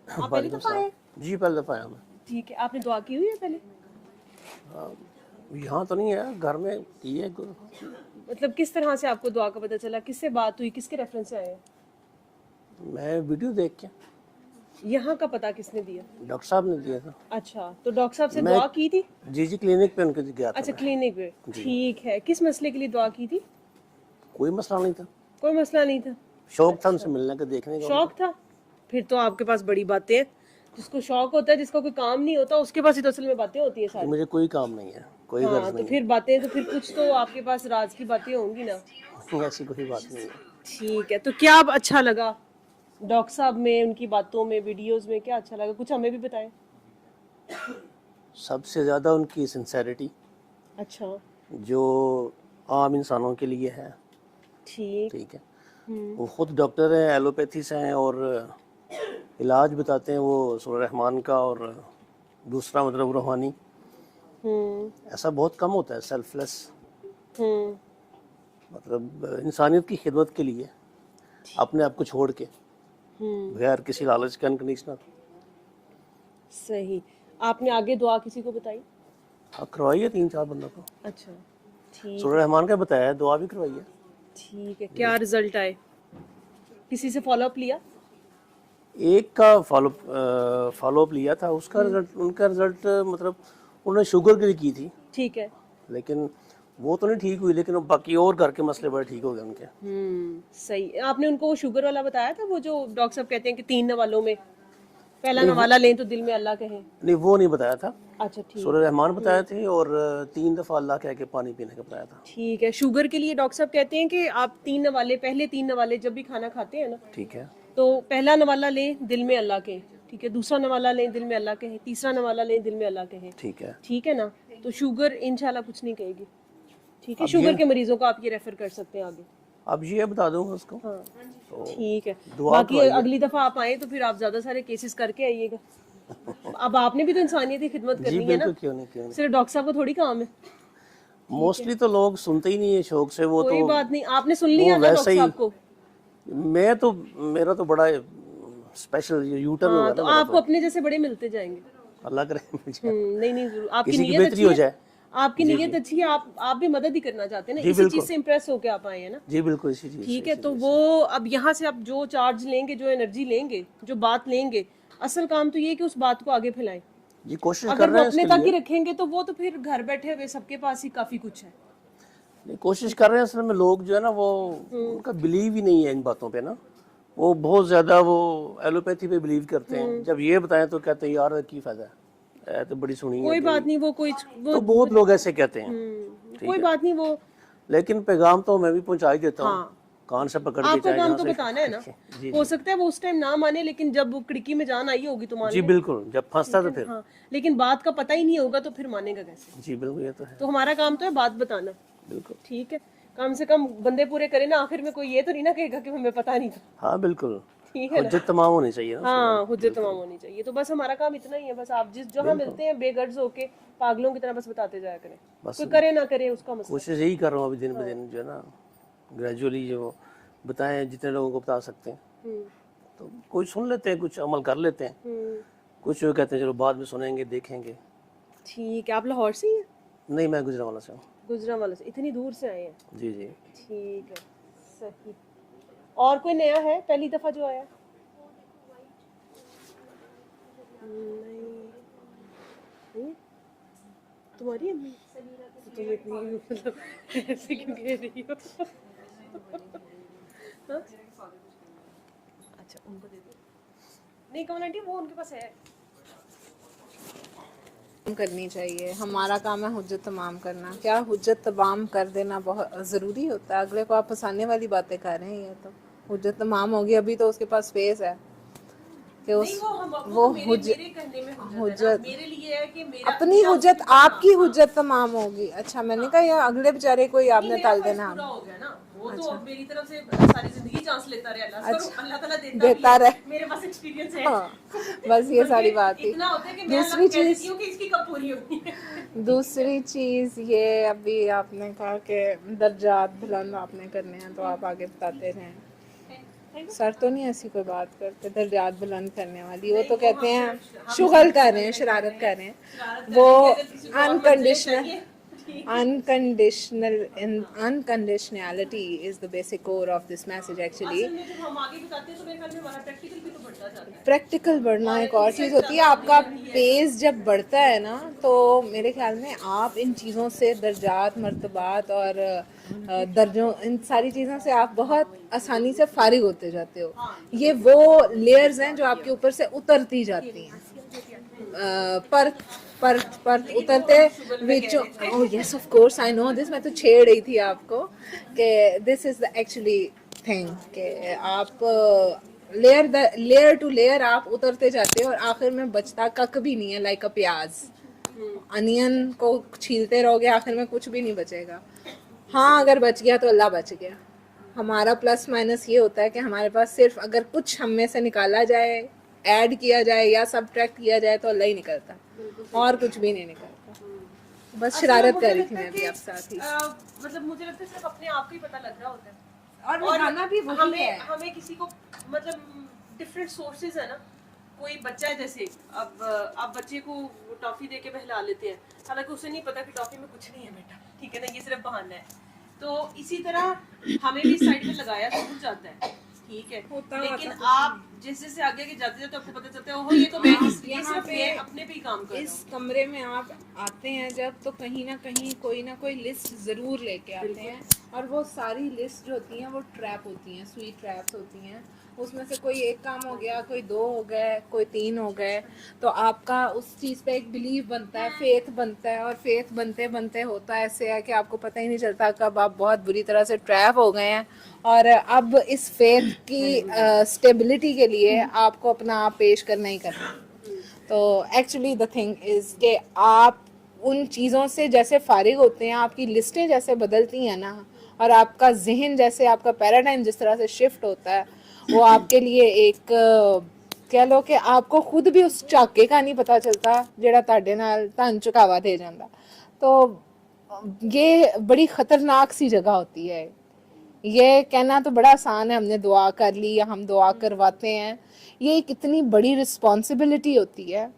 आप पहली वालेकुम दफा आए सलाम। हैं? जी पहले दफ़ा आया मैं। ठीक है, आपने दुआ की हुई है पहले? यहाँ तो नहीं है, घर में की है। मतलब किस तरह से आपको दुआ का पता चला, किससे बात हुई, किसके रेफरेंस से आए हैं? मैं वीडियो देख के यहाँ का पता किसने दिया? डॉक्टर साहब ने दिया था। अच्छा, तो डॉक्टर साहब से मैं दुआ की थी? जी क्लिनिक पे उनके गया था अच्छा, मैं। क्लिनिक पे। जी, ठीक है, किस मसले के लिए दुआ की थी? कोई मसला नहीं था। कोई मसला नहीं था। शौक था उनसे अच्छा, मिलने का, देखने का उनको। शौक था। फिर तो आपके पास बड़ी बातें हैं। जिसको शौक होता है, जिसका कोई काम नहीं होता, उसके पास ही तो असल में बातें होती है कि सारी। मुझे कोई काम नहीं है, कोई गर्ज हाँ, तो नहीं फिर बातें, तो फिर कुछ तो आपके पास राज की बातें होंगी ना। है। ऐसी कोई बात नहीं है। ठीक है, तो क्या अब अच्छा लगा डॉक्टर साहब में, उनकी बातों में, वीडियोस में? क्या अच्छा लगा, कुछ हमें भी बताएं। सबसे ज़्यादा उनकी सिंसेरिटी, अच्छा। जो आम इंसानों के लिए है। ठीक। ठीक है, वो खुद डॉक्टर हैं, एलोपैथी से हैं, और इलाज बताते हैं वो सूरह रहमान का, और दूसरा मतलब रूहानी। हम्म। ऐसा बहुत कम होता है सेल्फलेस, हम्म। मतलब इंसानियत की खिदमत के लिए अपने आप को छोड़ के, हम्म। बगैर किसी लालच के, अनकंडीशनल। सही। आपने आगे दुआ किसी को बताई? हाँ, करवाई है 3-4 बंदों को। अच्छा। ठीक सूरह है। रहमान का बताया है, दुआ भी करवाई है। ठीक है, क्या रिजल्ट आए? किसी से फॉलो अप लिया? एक का फॉलोअप लिया था, उसका रिजल्ट, उनका रिजल्ट मतलब उन्होंने शुगर के लिए की थी, ठीक है। लेकिन वो तो नहीं ठीक हुई, लेकिन बाकी और घर के मसले बड़े ठीक हो गए उनके। सही। आपने उनको वो शुगर वाला बताया था, वो जो डॉक्टर साहब कहते हैं कि 3 नवालों में पहला नहीं वो नवाला लें तो दिल में अल्लाह कहें? नहीं वो नहीं बताया था। अच्छा, सूरह ठीक है। रहमान बताए थे, और 3 दफ़ा अल्लाह कह के पानी पीने का बताया था। ठीक है, शुगर के लिए डॉक्टर साहब कहते हैं कि आप 3 नवाले, पहले 3 नवाले जब भी खाना खाते हैं ना, ठीक है, तो पहला नवाला लें दिल में अल्लाह के, ठीक है, दूसरा नवाला लें दिल में अल्लाह के, तीसरा नवाला लें दिल में अल्लाह के। ठीक है। ठीक है ना? तो शुगर इंशाल्लाह कुछ नहीं कहेगी। ठीक है, अब शुगर ये के मरीजों को आप ये रेफर कर सकते हैं आगे। अब ये बता दूंगा उसको, हाँ। तो ठीक है। दुआ बाकी करवाइए। अगली दफा आप आए तो फिर आप ज्यादा सारे केसेस करके आइएगा। अब आपने भी तो इंसानियत की खिदमत जी करनी है ना, बिल्कुल, क्यों नहीं, क्यों नहीं। सिर्फ डॉक्टर साहब को थोड़ी काम है। ठीक है, मोस्टली तो लोग सुनते ही नहीं है शौक से, वो तो कोई बात नहीं, आपने सुन वो लिया ना वैसे डॉक्टर ही। साहब को। मैं तो, मेरा तो बड़ा स्पेशल यूटर्न हुआ हाँ, ना तो मेरा आपको तो। अपने जैसे बड़े मिलते जाएंगे। अल्लाह करे मुझे नहीं नहीं, जरूर, आपकी किसी की नीयत बेहतरी अच्छी हो है। जाए। आपकी जी नीयत जी अच्छी है, आप भी मदद ही करना चाहते हैं ना, जी इसी चीज बिल्कुल, से इम्प्रेस होके आप आए हैं ना। जी बिल्कुल, इसी चीज़ से, ठीक है, इसी तो चीज़ वो से। अब यहाँ से आप जो चार्ज लेंगे, जो एनर्जी लेंगे, जो बात लेंगे, असल काम तो ये है कि उस बात को आगे फैलाएं। जी कोशिश कर अगर वो रहे हैं अपने इसके तक ही लिए। रखेंगे तो वो तो फिर घर बैठे हुए सबके पास ही काफी कुछ है। नहीं, कोशिश ठीक कर है। रहे हैं असल में। लोग जो है ना, वो उनका बिलीव ही नहीं है इन बातों पे ना। वो बहुत ज़्यादा वो एलोपैथी पे बिलीव करते हैं। जब ये बताएं तो कहते हैं यार की फ़ायदा है, तो बड़ी सुनी है कोई कहीं। बात नहीं, वो कोई वो तो बहुत लोग ऐसे कहते हैं। ठीक कोई है, बात नहीं, वो। लेकिन पैगाम तो मैं भी पहुंचा ही देता हूँ, हाँ, कान से पकड़ के, आपका चाहे काम यहाँ तो से बताना है ना। जी हो जी सकता है वो उस टाइम ना माने, लेकिन जब वो खिड़की में जान आई होगी तो मान जी ले। बिल्कुल, जब फंसता ठीक तो है ना? फिर। हाँ, लेकिन बात का पता ही नहीं होगा तो फिर मानेगा कैसे? जी बिल्कुल, ये तो है। तो हमारा काम तो है बात बताना। बिल्कुल। ठीक है, कम से कम बंदे पूरे करे ना, आखिर में कोई ये तो नहीं ना कहेगा कि हमें पता नहीं था। हाँ बिल्कुल, ठीक है ना? हुज्जत तमाम होनी चाहिए ना उसके बाद। हाँ, हुज्जत तमाम बिल्कुल होनी चाहिए। तो बस हमारा काम इतना ही है, बस आप जिस जहाँ बिल्कुल। मिलते हैं बेगर्ज होके पागलों की तरह बस बताते जाया करें। बस कोई करे ना करे उसका मसला। कोशिश यही कर रहा हूँ अभी, दिन ब दिन जो है ना, ग्रेजुअली जो बताएं जितने लोगों को बता सकते हैं। हम्म। तो कुछ सुन लेते हैं, कुछ अमल कर लेते हैं, हम्म। कुछ जो कहते हैं चलो बाद में सुनेंगे, देखेंगे। ठीक है, आप लाहौर से ही हैं? नहीं, मैं गुजरांवाला से हूँ। गुजरांवाला से, इतनी दूर से आए हैं? जी जी। ठीक है। सही। और कोई नया है पहली दफा जो आया? नहीं। नहीं? तुम्हारी अम्मी? तो तुम इतनी मतलब ऐसे क्यों कह रही हो? हाँ? अच्छा, उनको दे दो। नहीं, कौन आंटी, वो उनके पास है। करनी चाहिए। हमारा काम है हुज्जत तमाम करना। क्या हुज्जत तमाम कर देना बहुत ज़रूरी होता है? अगले को आप फंसाने वाली बातें कर रहे हैं। ये तो हुज्जत तमाम होगी, अभी तो उसके पास फेस है कि नहीं, उस वो वो मेरे हुज्जत मेरे कहने में हुज्जत है ना, हुज्जत मेरे लिए है कि मेरा अपनी मेरा हुज्जत, हाँ, आपकी हुज्जत तमाम होगी। अच्छा, मैंने कहा यार अगले बेचारे को ही नहीं, आपने मेरा टाल फर्ज देना। पूरा हो गया ना। वो तो अच्छा अब मेरी तरफ से सारी जिंदगी चांस लेता रहे, अल्लाह करो, अच्छा, अल्लाह ताला देता भी देता है। रहे। मेरे पास एक्सपीरियंस है। हाँ, बस ये सारी बात थी। इतना होता है कि मैं अल्लाह दूसरी को कह देती चीज़ हूँ कि इसकी कब पूरी होनी है। दूसरी चीज़ ये, अभी आपने कहा कि दर्जात बुलंद आपने करने हैं, तो आप आगे बताते रहें। सर तो नहीं ऐसी कोई बात करते दर्जात बुलंद करने वाली, वो तो कहते हैं शुगल कर रहे हैं, शरारत कर रहे हैं, वो unconditionality is the basic core of this message actually. असल में जब हम आगे बताते हैं तो मेरे ख्याल में हमारा प्रैक्टिकल भी तो बढ़ता जाता है। प्रैक्टिकल बढ़ना एक और चीज़ होती है, आपका पेस जब बढ़ता है ना तो मेरे ख्याल में आप इन चीज़ों से दर्जात मर्तबात और दर्जों इन सारी चीज़ों से आप बहुत आसानी से फारिग होते जाते हो। ये वो लेयर्स हैं जो आपके ऊपर से उतरती जाती हैं, परत परत परत उतरते विचों। Oh yes of course I know this, मैं तो छेड़ रही थी आपको कि this is the actually thing कि आप लेयर टू लेयर आप उतरते जाते हो और आखिर में बचता कक भी नहीं है, लाइक अ प्याज। अनियन को छीलते रहोगे आखिर में कुछ भी नहीं बचेगा। हाँ अगर बच गया तो अल्लाह बच गया। हमारा प्लस माइनस ये होता है कि हमारे पास सिर्फ अगर कुछ हम में से निकाला जाए, ऐड किया जाए या सब्ट्रैक्ट किया जाए तो अल्लाह ही निकलता, और कुछ भी नहीं निकलता। बस शरारत कर रही थी मैं भी आप साथ ही। मतलब मुझे लगता है सिर्फ अपने आप को ही पता लग रहा होता है, और निभाना भी वही है। हमें किसी को मतलब डिफरेंट सोर्सेज है ना। कोई बच्चा है जैसे अब आप बच्चे को टॉफी देके बहला लेते हैं, हालांकि उसे नहीं पता कि टॉफी में कुछ नहीं है बेटा, ठीक है ना, ये सिर्फ बहाना है। तो इसी तरह हमें भी साइड में लगाया छूट जाता है, ठीक है, लेकिन आप जैसे जैसे आगे आगे जाते जाते आपको पता चलता है ओहो ये तो मैं अपने पे ही काम कर रहा हूं। इस कमरे में आप आते हैं जब, तो कहीं ना कोई लिस्ट ज़रूर लेके आते हैं, और वो सारी लिस्ट जो होती हैं वो ट्रैप होती हैं, स्वीट ट्रैप्स होती हैं। उसमें से कोई एक काम हो गया, कोई 2 हो गए, कोई 3 हो गए, तो आपका उस चीज़ पे एक बिलीव बनता है, फेथ बनता है, और फेथ बनते बनते होता ऐसे है कि आपको पता ही नहीं चलता कब आप बहुत बुरी तरह से ट्रैप हो गए हैं। और अब इस फेथ की स्टेबिलिटी के लिए आपको अपना आप पेश करना ही करना। तो एक्चुअली द थिंग इज़ कि आप उन चीज़ों से जैसे फारिग होते हैं, आपकी लिस्टें जैसे बदलती हैं ना, और आपका जहन जैसे, आपका पैराडाइम जिस तरह से शिफ्ट होता है, वो आपके लिए एक कह लो कि आपको खुद भी उस झाके का नहीं पता चलता जेड़ा ताड़े नाल धन झुकावा दे जाता। तो ये बड़ी ख़तरनाक सी जगह होती है। ये कहना तो बड़ा आसान है, हमने दुआ कर ली या हम दुआ करवाते हैं, ये एक इतनी बड़ी रिस्पॉन्सिबिलिटी होती है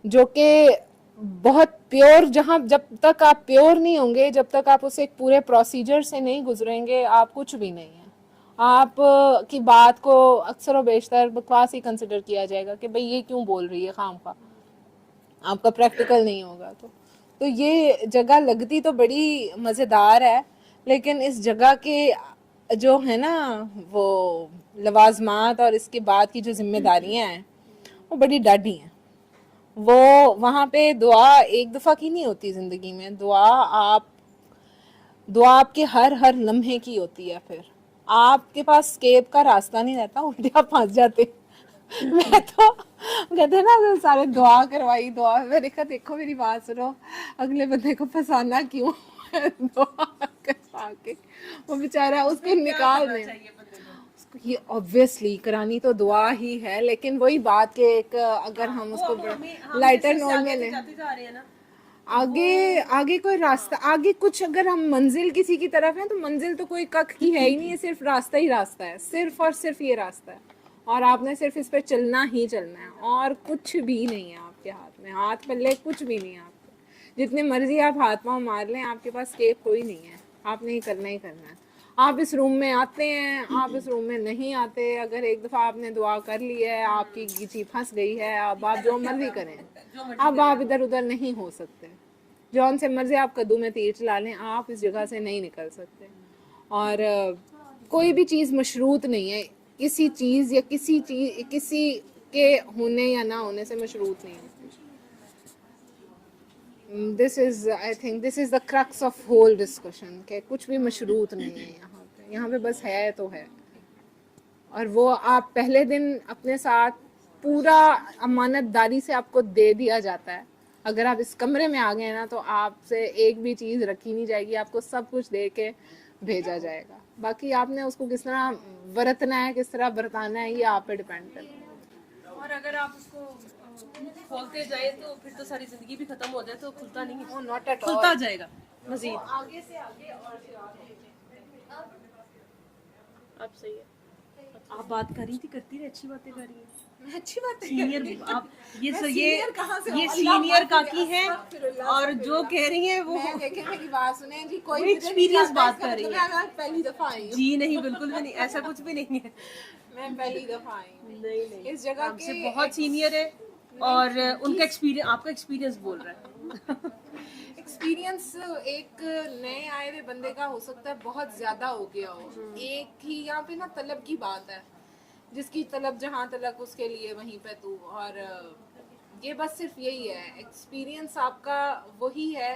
जो कि बहुत प्योर, जहाँ जब तक आप प्योर नहीं होंगे, जब तक आप उस एक पूरे प्रोसीजर से नहीं गुजरेंगे, आप कुछ भी नहीं है। आप की बात को अक्सर और बेशतर बकवास ही कंसिडर किया जाएगा कि भाई ये क्यों बोल रही है खामखा, आपका प्रैक्टिकल नहीं होगा। तो ये जगह लगती तो बड़ी मज़ेदार है, लेकिन इस जगह के जो है ना वो लवाजमात और इसके बाद की जो जिम्मेदारियां हैं वो बड़ी डाढ़ी हैं। वो वहाँ पे दुआ एक दफ़ा की नहीं होती ज़िंदगी में, दुआ आपके हर लम्हे की होती है। फिर आपके पास स्केप का रास्ता नहीं रहता, उल्टे आप फंस जाते। मैं तो कहते हैं ना सारे दुआ करवाई, दुआ मैंने कहा देखो मेरी बात सुनो, अगले बंदे को फंसाना क्यों, दुआ करवा के वो बेचारा उसको निकाल दे। ये ऑब्वियसली करानी तो दुआ ही है, लेकिन वही बात के एक अगर हम उसको लाइटर नोट में लें, आगे कोई रास्ता, आगे कुछ अगर हम मंजिल किसी की तरफ है तो मंजिल तो कोई कख की है ही नहीं है, सिर्फ रास्ता ही रास्ता है, सिर्फ और सिर्फ ये रास्ता है, और आपने सिर्फ इस पर चलना ही चलना है, और कुछ भी नहीं है आपके हाथ में, हाथ पल्ले कुछ भी नहीं है आपके। जितनी मर्जी आप हाथ पाँव मार लें, आपके पास स्केप कोई नहीं है, आपने ही करना है। आप इस रूम में आते हैं, आप इस रूम में नहीं आते, अगर एक दफ़ा आपने दुआ कर ली है, आपकी गीची फंस गई है, अब आप जो मर्जी करें, अब आप इधर उधर नहीं हो सकते। जौन से मर्जी आप कद्दू में तीर चला लें, आप इस जगह से नहीं निकल सकते। और कोई भी चीज़ मशरूत नहीं है, किसी चीज़ या किसी के होने या ना होने से मशरूत नहीं है। This is I think this is the crux of whole discussion कि कुछ भी मशरूत नहीं है यहाँ पे बस है तो है। और वो आप पहले दिन अपने साथ पूरा अमानतदारी से आपको दे दिया जाता है। अगर आप इस कमरे में आ गए ना तो आपसे एक भी चीज़ रखी नहीं जाएगी, आपको सब कुछ दे के भेजा जाएगा। बाकी आपने उसको किस तरह बरतना है, किस तरह बरताना है, ये आप पे डिपेंड करता है। और अगर आप उसको खोलते जाए तो फिर तो सारी जिंदगी भी खत्म हो जाए तो खुलता नहीं है, नॉट एट ऑल, खुलता जाएगा मजीद आगे से आगे और अब सही है। आप बात कर रही थी, करती रहे, अच्छी बातें कर रही हैं। मैं अच्छी बात है। सीनियर आप ये मैं सो सीनियर कहाँ से ये हूँ? सीनियर अल्लाह काकी हैं अस्तगफिरुल्लाह, और जो कह रही हैं वो मैं देखें मेरी बात सुने जी, कोई वो मुझे नहीं experience जानता, बात इसका कर रही मतलब है। मैं पहली दफा आई हूँ। जी नहीं, बिल्कुल भी नहीं, ऐसा कुछ भी नहीं है। मैं पहली दफा आई हूँ नहीं नहीं, इस जगह हमसे के। बहुत सीनियर है और उनका एक्सपीरियंस, आपका एक्सपीरियंस बोल रहा है। एक्सपीरियंस एक नए आए हुए बंदे का हो सकता है बहुत ज्यादा हो गया हो। एक ही यहाँ पे ना तलब की बात है, जिसकी तलब जहाँ तलक उसके लिए वहीं पे तू। और ये बस सिर्फ यही है, एक्सपीरियंस आपका वही है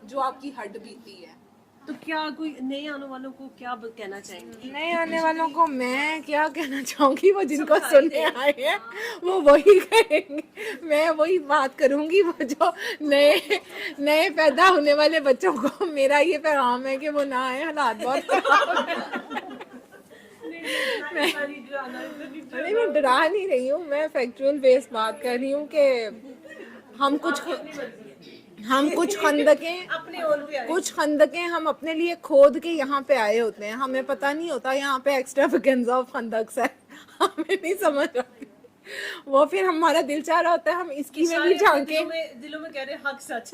जो आपकी हड्ड बीती है। तो क्या कोई नए आने वालों को क्या कहना चाहेंगे? नए आने वालों को मैं क्या कहना चाहूंगी, वो जिनको सुनने आए हैं वो वही कहेंगे, मैं वही बात करूंगी। वो जो नए नए पैदा होने वाले बच्चों को मेरा ये पैगाम है कि वो ना आए, हालात बहुत खराब हैं। नहीं, मैं डरा नहीं रही हूँ, मैं फैक्चुअल बेस्ड बात कर रही हूँ कि हम कुछ खंदकें अपने ओर भी आए। कुछ खंदकें हम अपने लिए खोद के यहाँ पे आए होते हैं, हमें पता नहीं होता यहाँ पे एक्स्ट्रावेगेंजा ऑफ खंदक है। हमें नहीं समझ आती, वो फिर हमारा दिल चाह रहा होता है हम इसकी में भी झांके, दिलों में कह रहे हैं हक सच।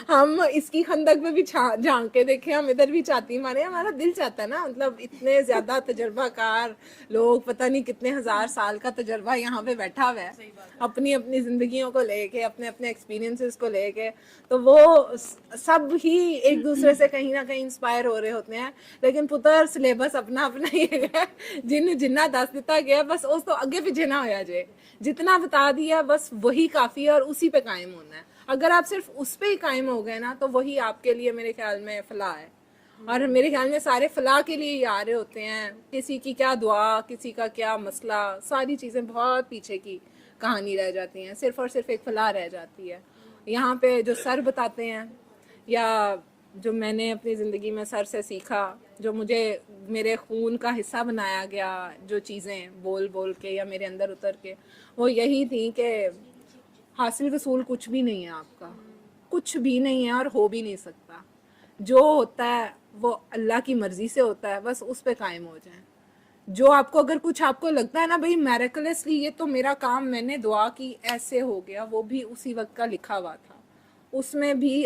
हम इसकी खंदक में भी झांक के देखें, हम इधर भी चाहती मारे, हमारा दिल चाहता है ना। मतलब इतने ज्यादा तजर्बाकार लोग, पता नहीं कितने हजार साल का तजर्बा यहाँ पे बैठा हुआ है, अपनी अपनी जिंदगियों को लेके, अपने अपने एक्सपीरियंसेस को लेके, तो वो सब ही एक दूसरे से कहीं ना कहीं इंस्पायर हो रहे होते हैं। लेकिन पुत्र सिलेबस अपना अपना ही है, जिन्ना दस दिता गया बस उस तो अगे पीछे ना होया जाए, जितना बता दिया बस वही काफी है और उसी पे कायम होना है। अगर आप सिर्फ उस पे ही कायम हो गए ना तो वही आपके लिए मेरे ख्याल में फलाह है। और मेरे ख्याल में सारे फलाह के लिए ही आ रहे होते हैं, किसी की क्या दुआ, किसी का क्या मसला, सारी चीज़ें बहुत पीछे की कहानी रह जाती हैं, सिर्फ और सिर्फ एक फलाह रह जाती है। यहाँ पे जो सर बताते हैं या जो मैंने अपनी ज़िंदगी में सर से सीखा, जो मुझे मेरे खून का हिस्सा बनाया गया, जो चीज़ें बोल बोल के या मेरे अंदर उतर के, वो यही थी कि हासिल वसूल कुछ भी नहीं है आपका, कुछ भी नहीं है और हो भी नहीं सकता। जो होता है वो अल्लाह की मर्जी से होता है, बस उस पे कायम हो जाएं। जो आपको अगर कुछ आपको लगता है ना भाई मैरेकुलसली ये तो मेरा काम, मैंने दुआ की ऐसे हो गया, वो भी उसी वक्त का लिखा हुआ था, उसमें भी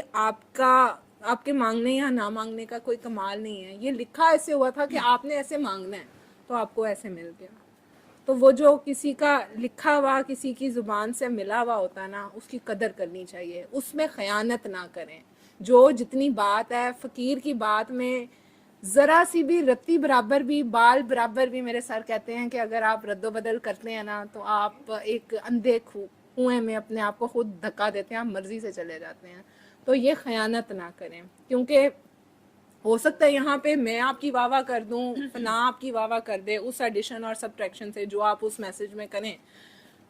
आपके मांगने या ना मांगने का कोई कमाल नहीं है। ये लिखा ऐसे हुआ था कि आपने ऐसे मांगना है तो आपको ऐसे मिल गया। तो वो जो किसी का लिखा हुआ, किसी की ज़ुबान से मिला हुआ होता है ना, उसकी कदर करनी चाहिए, उसमें ख़यानत ना करें। जो जितनी बात है फ़कीर की बात में ज़रा सी भी रत्ती बराबर भी, बाल बराबर भी, मेरे सर कहते हैं कि अगर आप रद्दोबदल करते हैं ना तो आप एक अंधे कुएं में अपने आप को खुद धक्का देते हैं, आप मर्जी से चले जाते हैं। तो ये ख़यानत ना करें, क्योंकि हो सकता है यहाँ पे मैं आपकी वाह वाह कर दूँ, फना आपकी वाह वाह कर दे उस एडिशन और सब्ट्रैक्शन से जो आप उस मैसेज में करें,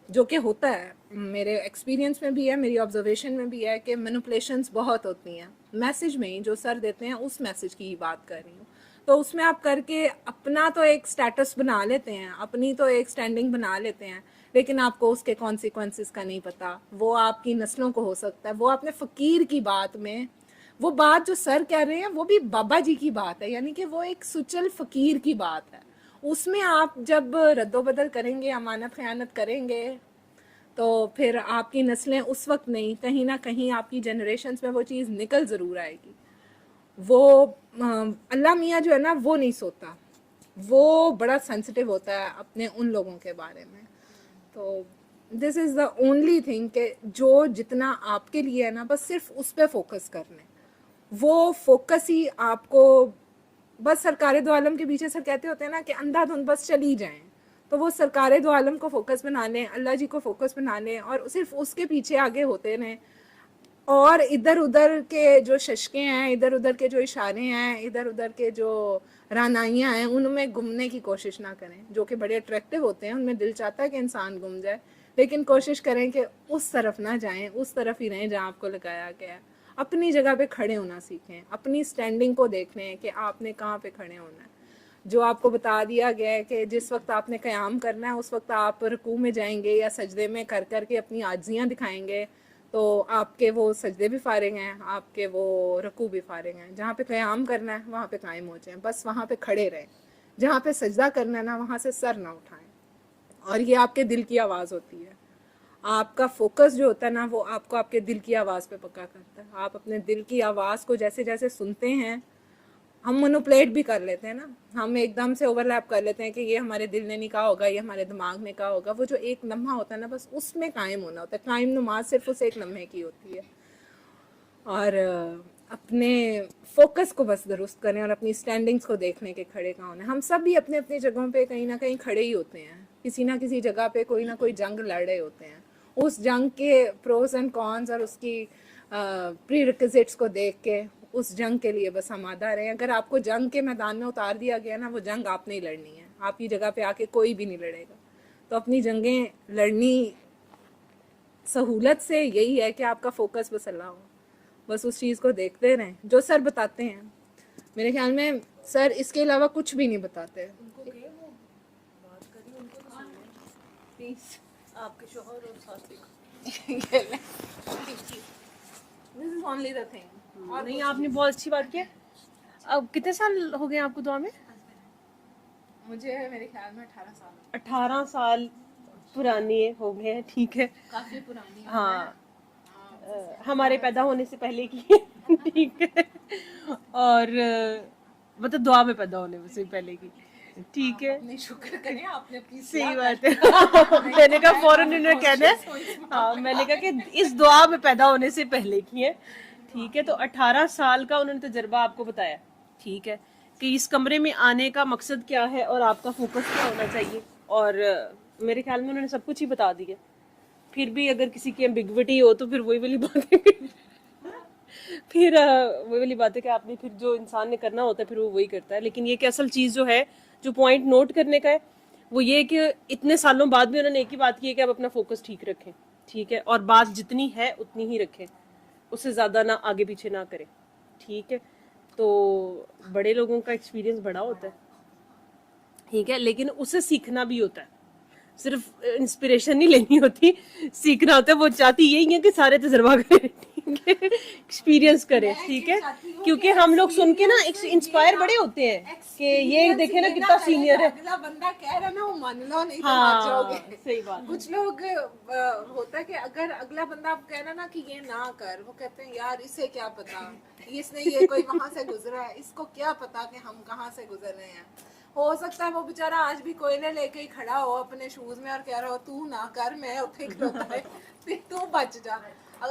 जो कि होता है, मेरे एक्सपीरियंस में भी है, मेरी ऑब्जर्वेशन में भी है कि मैनिपुलेशंस बहुत होती हैं मैसेज में ही। जो सर देते हैं उस मैसेज की ही बात कर रही हूँ, तो उसमें आप करके अपना तो एक स्टेटस बना लेते हैं, अपनी तो एक स्टैंडिंग बना लेते हैं, लेकिन आपको उसके कॉन्सिक्वेंसेस का नहीं पता। वो आपकी नस्लों को हो सकता है, वो आपने फ़कीर की बात में, वो बात जो सर कह रहे हैं वो भी बाबा जी की बात है, यानी कि वो एक सुचल फ़कीर की बात है। उसमें आप जब रद्दोबदल करेंगे, अमानत ख़यानत करेंगे, तो फिर आपकी नस्लें उस वक्त नहीं, कहीं ना कहीं आपकी जनरेशन्स में वो चीज़ निकल ज़रूर आएगी। वो अल्लाह मियाँ जो है ना वो नहीं सोता, वो बड़ा सेंसिटिव होता है अपने उन लोगों के बारे में। तो this is the only thing कि जो जितना आपके लिए है ना बस सिर्फ उस पर फोकस कर लें। वो फोकस ही आपको, बस सरकार दो आलम के पीछे सर कहते होते हैं ना कि अंधाधुंध बस चली जाएं, तो वो सरकार दो आलम को फोकस बना लें, अल्लाह जी को फोकस बना लें और सिर्फ उसके पीछे आगे होते रहें। और इधर उधर के जो शशके हैं, इधर उधर के जो इशारे हैं, इधर उधर के जो रानाइयाँ हैं, उनमें घूमने की कोशिश ना करें, जो कि बड़े अट्रैक्टिव होते हैं, उनमें दिल चाहता है कि इंसान घूम जाए, लेकिन कोशिश करें कि उस तरफ ना जाएं, उस तरफ ही रहें जहाँ आपको लगाया गया है। अपनी जगह पे खड़े होना सीखें, अपनी स्टैंडिंग को देख लें कि आपने कहाँ पे खड़े होना है। जो आपको बता दिया गया है कि जिस वक्त आपने क़याम करना है उस वक्त आप रुकू में जाएंगे या सजदे में कर कर के अपनी आजियाँ दिखाएंगे, तो आपके वो सजदे भी फारिग हैं, आपके वो रुकू भी फारिग हैं। जहाँ पे क़याम करना है वहाँ पे कायम हो जाएं, बस वहाँ पे खड़े रहें। जहाँ पे सजदा करना है ना वहाँ से सर ना उठाएं। और ये आपके दिल की आवाज़ होती है। आपका फोकस जो होता है ना वो आपको आपके दिल की आवाज़ पे पक्का करता है। आप अपने दिल की आवाज़ को जैसे जैसे सुनते हैं, हम मैनिपुलेट भी कर लेते हैं ना, हम एकदम से ओवरलैप कर लेते हैं कि ये हमारे दिल ने नहीं कहा होगा, ये हमारे दिमाग ने कहा होगा। वो जो एक लम्हा होता है ना, बस उसमें कायम होना होता है। कायम नमाज सिर्फ उस एक लम्हे की होती है। और अपने फोकस को बस दुरुस्त करें और अपनी स्टैंडिंग्स को देखने के खड़े कहाँ होना है। हम सब भी अपने अपनी जगहों पे कहीं ना कहीं खड़े ही होते हैं, किसी ना किसी जगह पे कोई ना कोई जंग लड़ रहे होते हैं। उस जंग के प्रोज एंड कॉन्स और उसकी प्री रिक्विजिट्स को देख के उस जंग के लिए बस हम आदा रहे। अगर आपको जंग के मैदान में उतार दिया गया ना, वो जंग आपने ही लड़नी है, आपकी जगह पे आके कोई भी नहीं लड़ेगा। तो अपनी जंगें लड़नी सहूलत से यही है कि आपका फोकस बस अल्लाह हो, बस उस चीज़ को देखते रहें जो सर बताते हैं। मेरे ख्याल में सर इसके अलावा कुछ भी नहीं बताते। प्लीज आपके शोहर और सास देखो। This is only the thing. और नहीं, आपने बहुत अच्छी बात की। अब कितने साल हो गए आपको दुआ में? मुझे मेरे ख्याल में 18 साल। 18 साल पुरानी हो गए हैं, ठीक है। काफी पुरानी। हाँ, हमारे पैदा होने से पहले की ठीक है। और मतलब दुआ में पैदा होने से पहले की, ठीक है। अपने शुक्र करें आपने अपनी सही बात है। मैंने कहा फौरन इन्होंने कहना है, हाँ मैंने कहा कि इस दुआ में पैदा होने से पहले की है, ठीक है। तो 18 साल का उन्होंने तजर्बा आपको बताया, ठीक है, कि इस कमरे में आने का मकसद क्या है और आपका फोकस क्या होना चाहिए। और मेरे ख्याल में उन्होंने सब कुछ ही बता दिया। फिर भी अगर किसी की एम्बिग्विटी हो तो फिर वही वाली बात है फिर वही वाली बात है कि आपने फिर जो इंसान ने करना होता है फिर वो वही करता है। लेकिन ये कि असल चीज़ जो है, जो पॉइंट नोट करने का है, वो ये कि इतने सालों बाद भी उन्होंने एक ही बात की है कि आप अपना फोकस ठीक रखें, ठीक है, और बात जितनी है उतनी ही रखें, उससे ज़्यादा ना आगे पीछे ना करें, ठीक है। तो बड़े लोगों का एक्सपीरियंस बड़ा होता है, ठीक है, लेकिन उससे सीखना भी होता है। सिर्फ इंस्पिरेशन नहीं लेनी होती, सीखना होता है। वो चाहती यही है कि सारे तजर्बा करें, ठीक है, एक्सपीरियंस करें, ठीक है। क्योंकि हम लोग सुन के ना इंस्पायर बड़े होते हैं कि ये देखे ना कितना सीनियर है। अगला बंदा कह रहा है ना वो मान लो, नहीं तो हाँ, मान जाओगे। सही बात। कुछ लोग होता है कि अगर अगला बंदा आप कह रहा ना कि ये ना कर, वो कहते हैं यार इसे क्या पता, इसने ये कोई वहां से गुजरा है, इसको क्या पता कि हम कहाँ से गुजर रहे हैं। हो सकता है वो बेचारा आज भी कोयले लेके ही खड़ा हो अपने शूज में और कह रहा हो तू ना कर, मैं उठे खड़ोता है, फिर तू बच जा।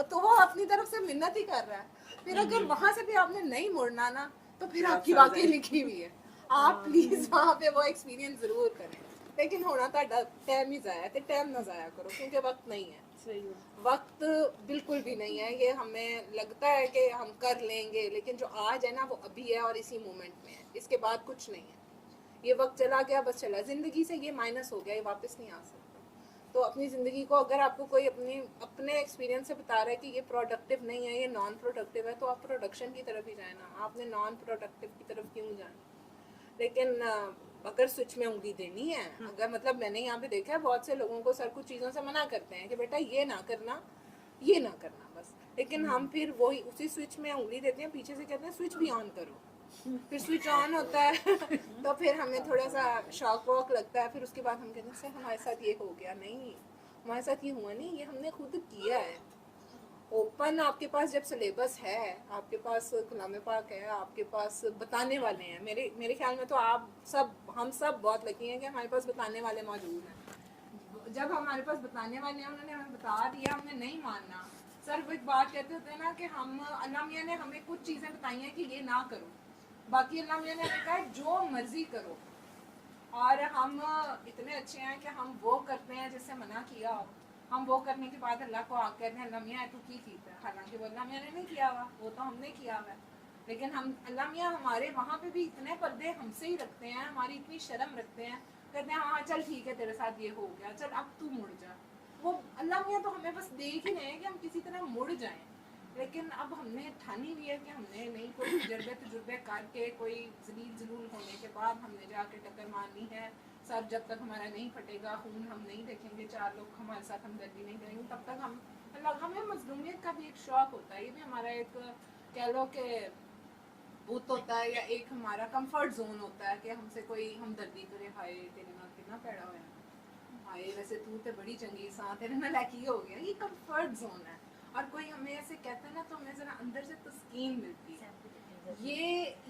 तो वो अपनी तरफ से मिन्नत ही कर रहा है। फिर अगर वहां से भी आपने नहीं मुड़ना ना, तो फिर आपकी वाकई लिखी हुई है। आप प्लीज वहां पे वो एक्सपीरियंस जरूर करें, लेकिन होना तो टाइम ही जाया है, टाइम ना जाया करो, क्योंकि वक्त नहीं है। सही है। वक्त बिल्कुल भी नहीं है। ये हमें लगता है कि हम कर लेंगे, लेकिन जो आज है ना वो अभी है और इसी मोमेंट में है, इसके बाद कुछ नहीं है। ये वक्त चला गया, बस चला, जिंदगी से ये माइनस हो गया, ये वापस नहीं आ सकता। तो अपनी ज़िंदगी को अगर आपको कोई अपने एक्सपीरियंस से बता रहा है कि ये प्रोडक्टिव नहीं है, ये नॉन प्रोडक्टिव है, तो आप प्रोडक्शन की तरफ ही जाए ना, आपने नॉन प्रोडक्टिव की तरफ क्यों जाना। लेकिन अगर स्विच में उंगली देनी है, अगर मतलब मैंने यहाँ पे देखा है बहुत से लोगों को सर कुछ चीज़ों से मना करते हैं कि बेटा ये ना करना, ये ना करना बस, लेकिन हम फिर वही उसी स्विच में उंगली देते हैं, पीछे से कहते हैं स्विच भी ऑन करो। फिर स्विच ऑन होता है तो फिर हमें थोड़ा सा शॉक वॉक लगता है। फिर उसके बाद हम कहते हैं सर हमारे साथ ये हो गया, नहीं हमारे साथ ये हुआ नहीं, ये हमने खुद किया है। ओपन आपके पास जब सिलेबस है, आपके पास कलाम पाक है, आपके पास बताने वाले हैं। मेरे ख्याल में तो हम सब बहुत लकी हैं कि हमारे पास बताने वाले मौजूद हैं। जब हमारे पास बताने वाले हैं, उन्होंने हमें बता दिया, हमने नहीं मानना। सर वो एक बात कहते होते हैं ना कि हम अल्लाह मियां ने हमें कुछ चीज़ें बताई हैं कि ये ना करो, बाकी अल्लाह मियां ने हमें कहा जो मर्जी करो। और हम इतने अच्छे हैं कि हम वो करते हैं जिससे मना किया हो। हम वो करने के बाद अल्लाह को आके कहते हैं अल्लाह मियां तू की है, हालांकि वो अल्लाह मियां ने नहीं किया हुआ, वो तो हमने किया हुआ है। लेकिन हम अल्लाह मियां हमारे वहाँ पे भी इतने पर्दे हमसे ही रखते हैं, हमारी इतनी शर्म रखते हैं, कहते हैं हाँ चल ठीक है तेरे साथ ये हो गया, चल अब तू मुड़ जा। वो अल्लाह मियां तो हमें बस देख ही रहे हैं कि हम किसी तरह मुड़ जाएं। लेकिन अब हमने ठानी हुई है कि हमने नहीं, कोई तजुर्बे करके कोई जलील जलूल होने के बाद हमने जाके टक्कर मारनी है। सर जब तक हमारा नहीं फटेगा, खून हम नहीं देखेंगे, चार लोग हमारे साथ हमदर्दी नहीं करेंगे, तब तक हमें मजलूमियत का भी एक शौक होता है। ये भी हमारा एक कह लो कि भूत होता है या एक हमारा कंफर्ट जोन होता है कि हमसे कोई हमदर्दी करे, हाय तेरे नाल कितना पैड़ा होया, हाय वैसे तू ते बड़ी चंगी सा, तेरे नाल की हो गया, ये कंफर्ट जोन है। और कोई हमें ऐसे कहता है ना तो हमें जरा अंदर से तस्कीन मिलती है।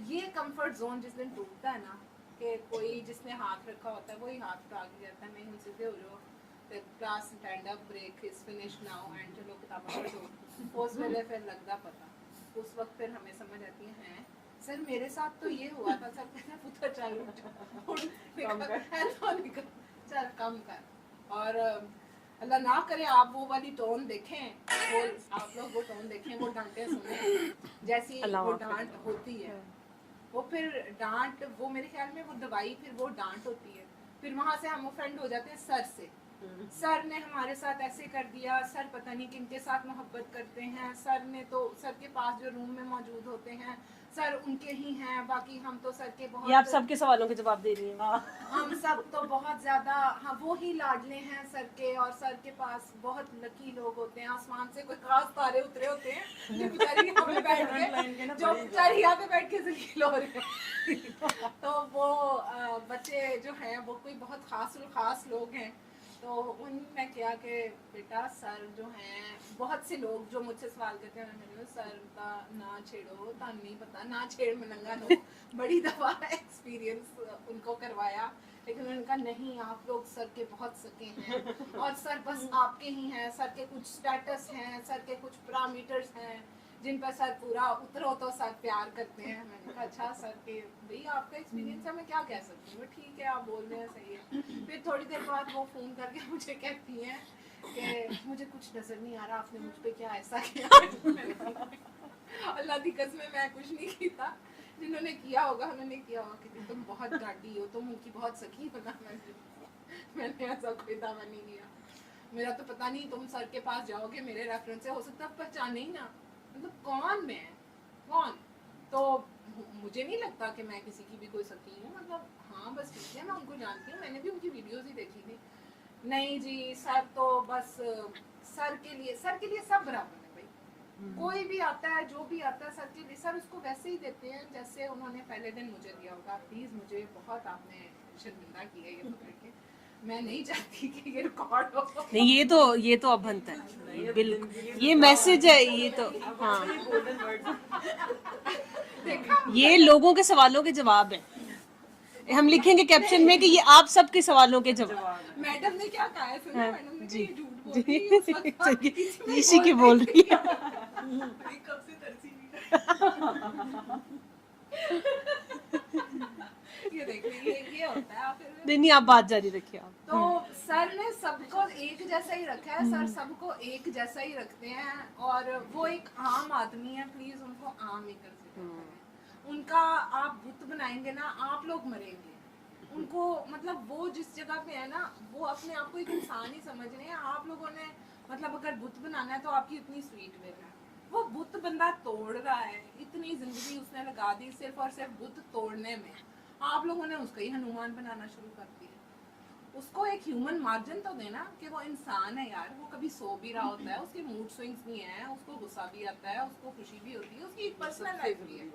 ये कंफर्ट जोन जिस दिन टूटता है ना, कि कोई जिसने हाथ रखा होता है वही हाथ उठा के जाता है, नहीं हम सीधे हो जाओ, class stand up, break is finish now and चलो किताबें पढ़ो, उस वेले फिर लगता पता, उस वक्त फिर हमें समझ आती है सर मेरे साथ तो ये हुआ था, सर कहते हैं पुत्र चल उठ चल कम कर। और अल्लाह ना करे आप वो वाली टोन देखें, वो आप लोग वो टोन देखें, वो डांटे सुने जैसी वो डांट होती है, वो फिर डांट, वो मेरे ख्याल में वो दवाई फिर वो डांट होती है, फिर वहाँ से हम ऑफेंड हो जाते हैं सर से, सर ने हमारे साथ ऐसे कर दिया, सर पता नहीं किनके साथ मोहब्बत करते हैं, सर ने तो सर के पास जो रूम में मौजूद होते हैं सर उनके ही हैं, बाकी हम तो सर के बहुत, ये आप सबके सवालों के जवाब दे रही हैं। हम सब तो बहुत ज्यादा, हाँ वो ही लाडले हैं सर के, और सर के पास बहुत लकी लोग होते हैं, आसमान से कोई खास तारे उतरे होते हैं जो बेचारी यहाँ पे बैठ के, जो बेचारी यहाँ पे बैठ के जलील हो रहे हैं तो वो बच्चे जो हैं वो कोई बहुत खास लोग हैं, तो उनने किया कि बेटा सर जो हैं, बहुत से लोग जो मुझसे सवाल करते हैं मैंने सर का ना छेड़ो, था नहीं पता ना छेड़ मलंगा नो, बड़ी दफा एक्सपीरियंस उनको करवाया, लेकिन उन्होंने कहा नहीं आप लोग सर के बहुत सके हैं और सर बस आपके ही हैं, सर के कुछ स्टेटस हैं, सर के कुछ पैरामीटर्स हैं जिन पर सर पूरा उतरो तो सर प्यार करते हैं। मैंने कहा अच्छा सर के भाई आपका एक्सपीरियंस है, मैं क्या कह सकती हूँ, ठीक है आप बोल रहे हैं सही है। फिर थोड़ी देर बाद वो फ़ोन करके मुझे कहती हैं कि मुझे कुछ नज़र नहीं आ रहा आपने मुझ पर क्या ऐसा किया अल्लाह की कसम मैं कुछ नहीं किया, जिन्होंने किया होगा उन्होंने किया होगा कि तुम बहुत डांटी हो, तुम उनकी बहुत सखी बना, मैंने ऐसा कोई दावा नहीं किया। मेरा तो पता नहीं, तुम सर के पास जाओगे मेरे रेफरेंस से हो सकता है पहचाने ही ना, मतलब कौन मैं, कौन, तो मुझे नहीं लगता कि मैं किसी की भी कोई सकी हूँ, मतलब हाँ बस ठीक है मैं उनको जानती हूँ, मैंने भी उनकी वीडियोस ही देखी थी। नहीं जी सर तो बस सर के लिए सब बराबर है भाई, कोई भी आता है जो भी आता है सर के लिए सर उसको वैसे ही देते हैं जैसे उन्होंने पहले दिन मुझे दिया होगा। प्लीज़ मुझे बहुत आपने शर्मिंदा किया ये पकड़ के, मैं नहीं चाहती कि ये रिकॉर्ड हो। नहीं ये तो अब बनता है, बिल्कुल ये मैसेज है, ये तो हाँ ये लोगों के सवालों के जवाब है, हम लिखेंगे कैप्शन में कि ये आप सबके सवालों के जवाब। मैडम ने क्या कहा है सुनो, मैडम ने जी। ये झूठ बोल रही है, उस वक्त आप किसी में इसी की बोल रही है कब से तरसी नहीं ये देखिए ये होता है फिर। नहीं आप बात जारी रखिए आप। तो सर ने सबको एक जैसा ही रखा है, सर सबको एक जैसा ही रखते हैं, और वो एक आम आदमी है, प्लीज उनको आम ही कर सकते उनका आप बुत बनाएंगे ना आप लोग मरेंगे, उनको मतलब वो जिस जगह पे है ना वो अपने आप को एक इंसान ही समझ रहे हैं, आप लोगों ने मतलब अगर बुत बनाना है तो आपकी इतनी स्वीट वे है, वो बुत बंदा तोड़ रहा है, इतनी जिंदगी उसने लगा दी सिर्फ और सिर्फ बुत तोड़ने में, आप लोगों ने उसको ही हनुमान बनाना शुरू कर दिया। उसको एक ह्यूमन मार्जिन तो देना कि वो इंसान है यार, वो कभी सो भी रहा होता है, उसके मूड स्विंग्स भी हैं, उसको गुस्सा भी आता है, उसको खुशी भी होती है, उसकी एक पर्सनल लाइफ भी है,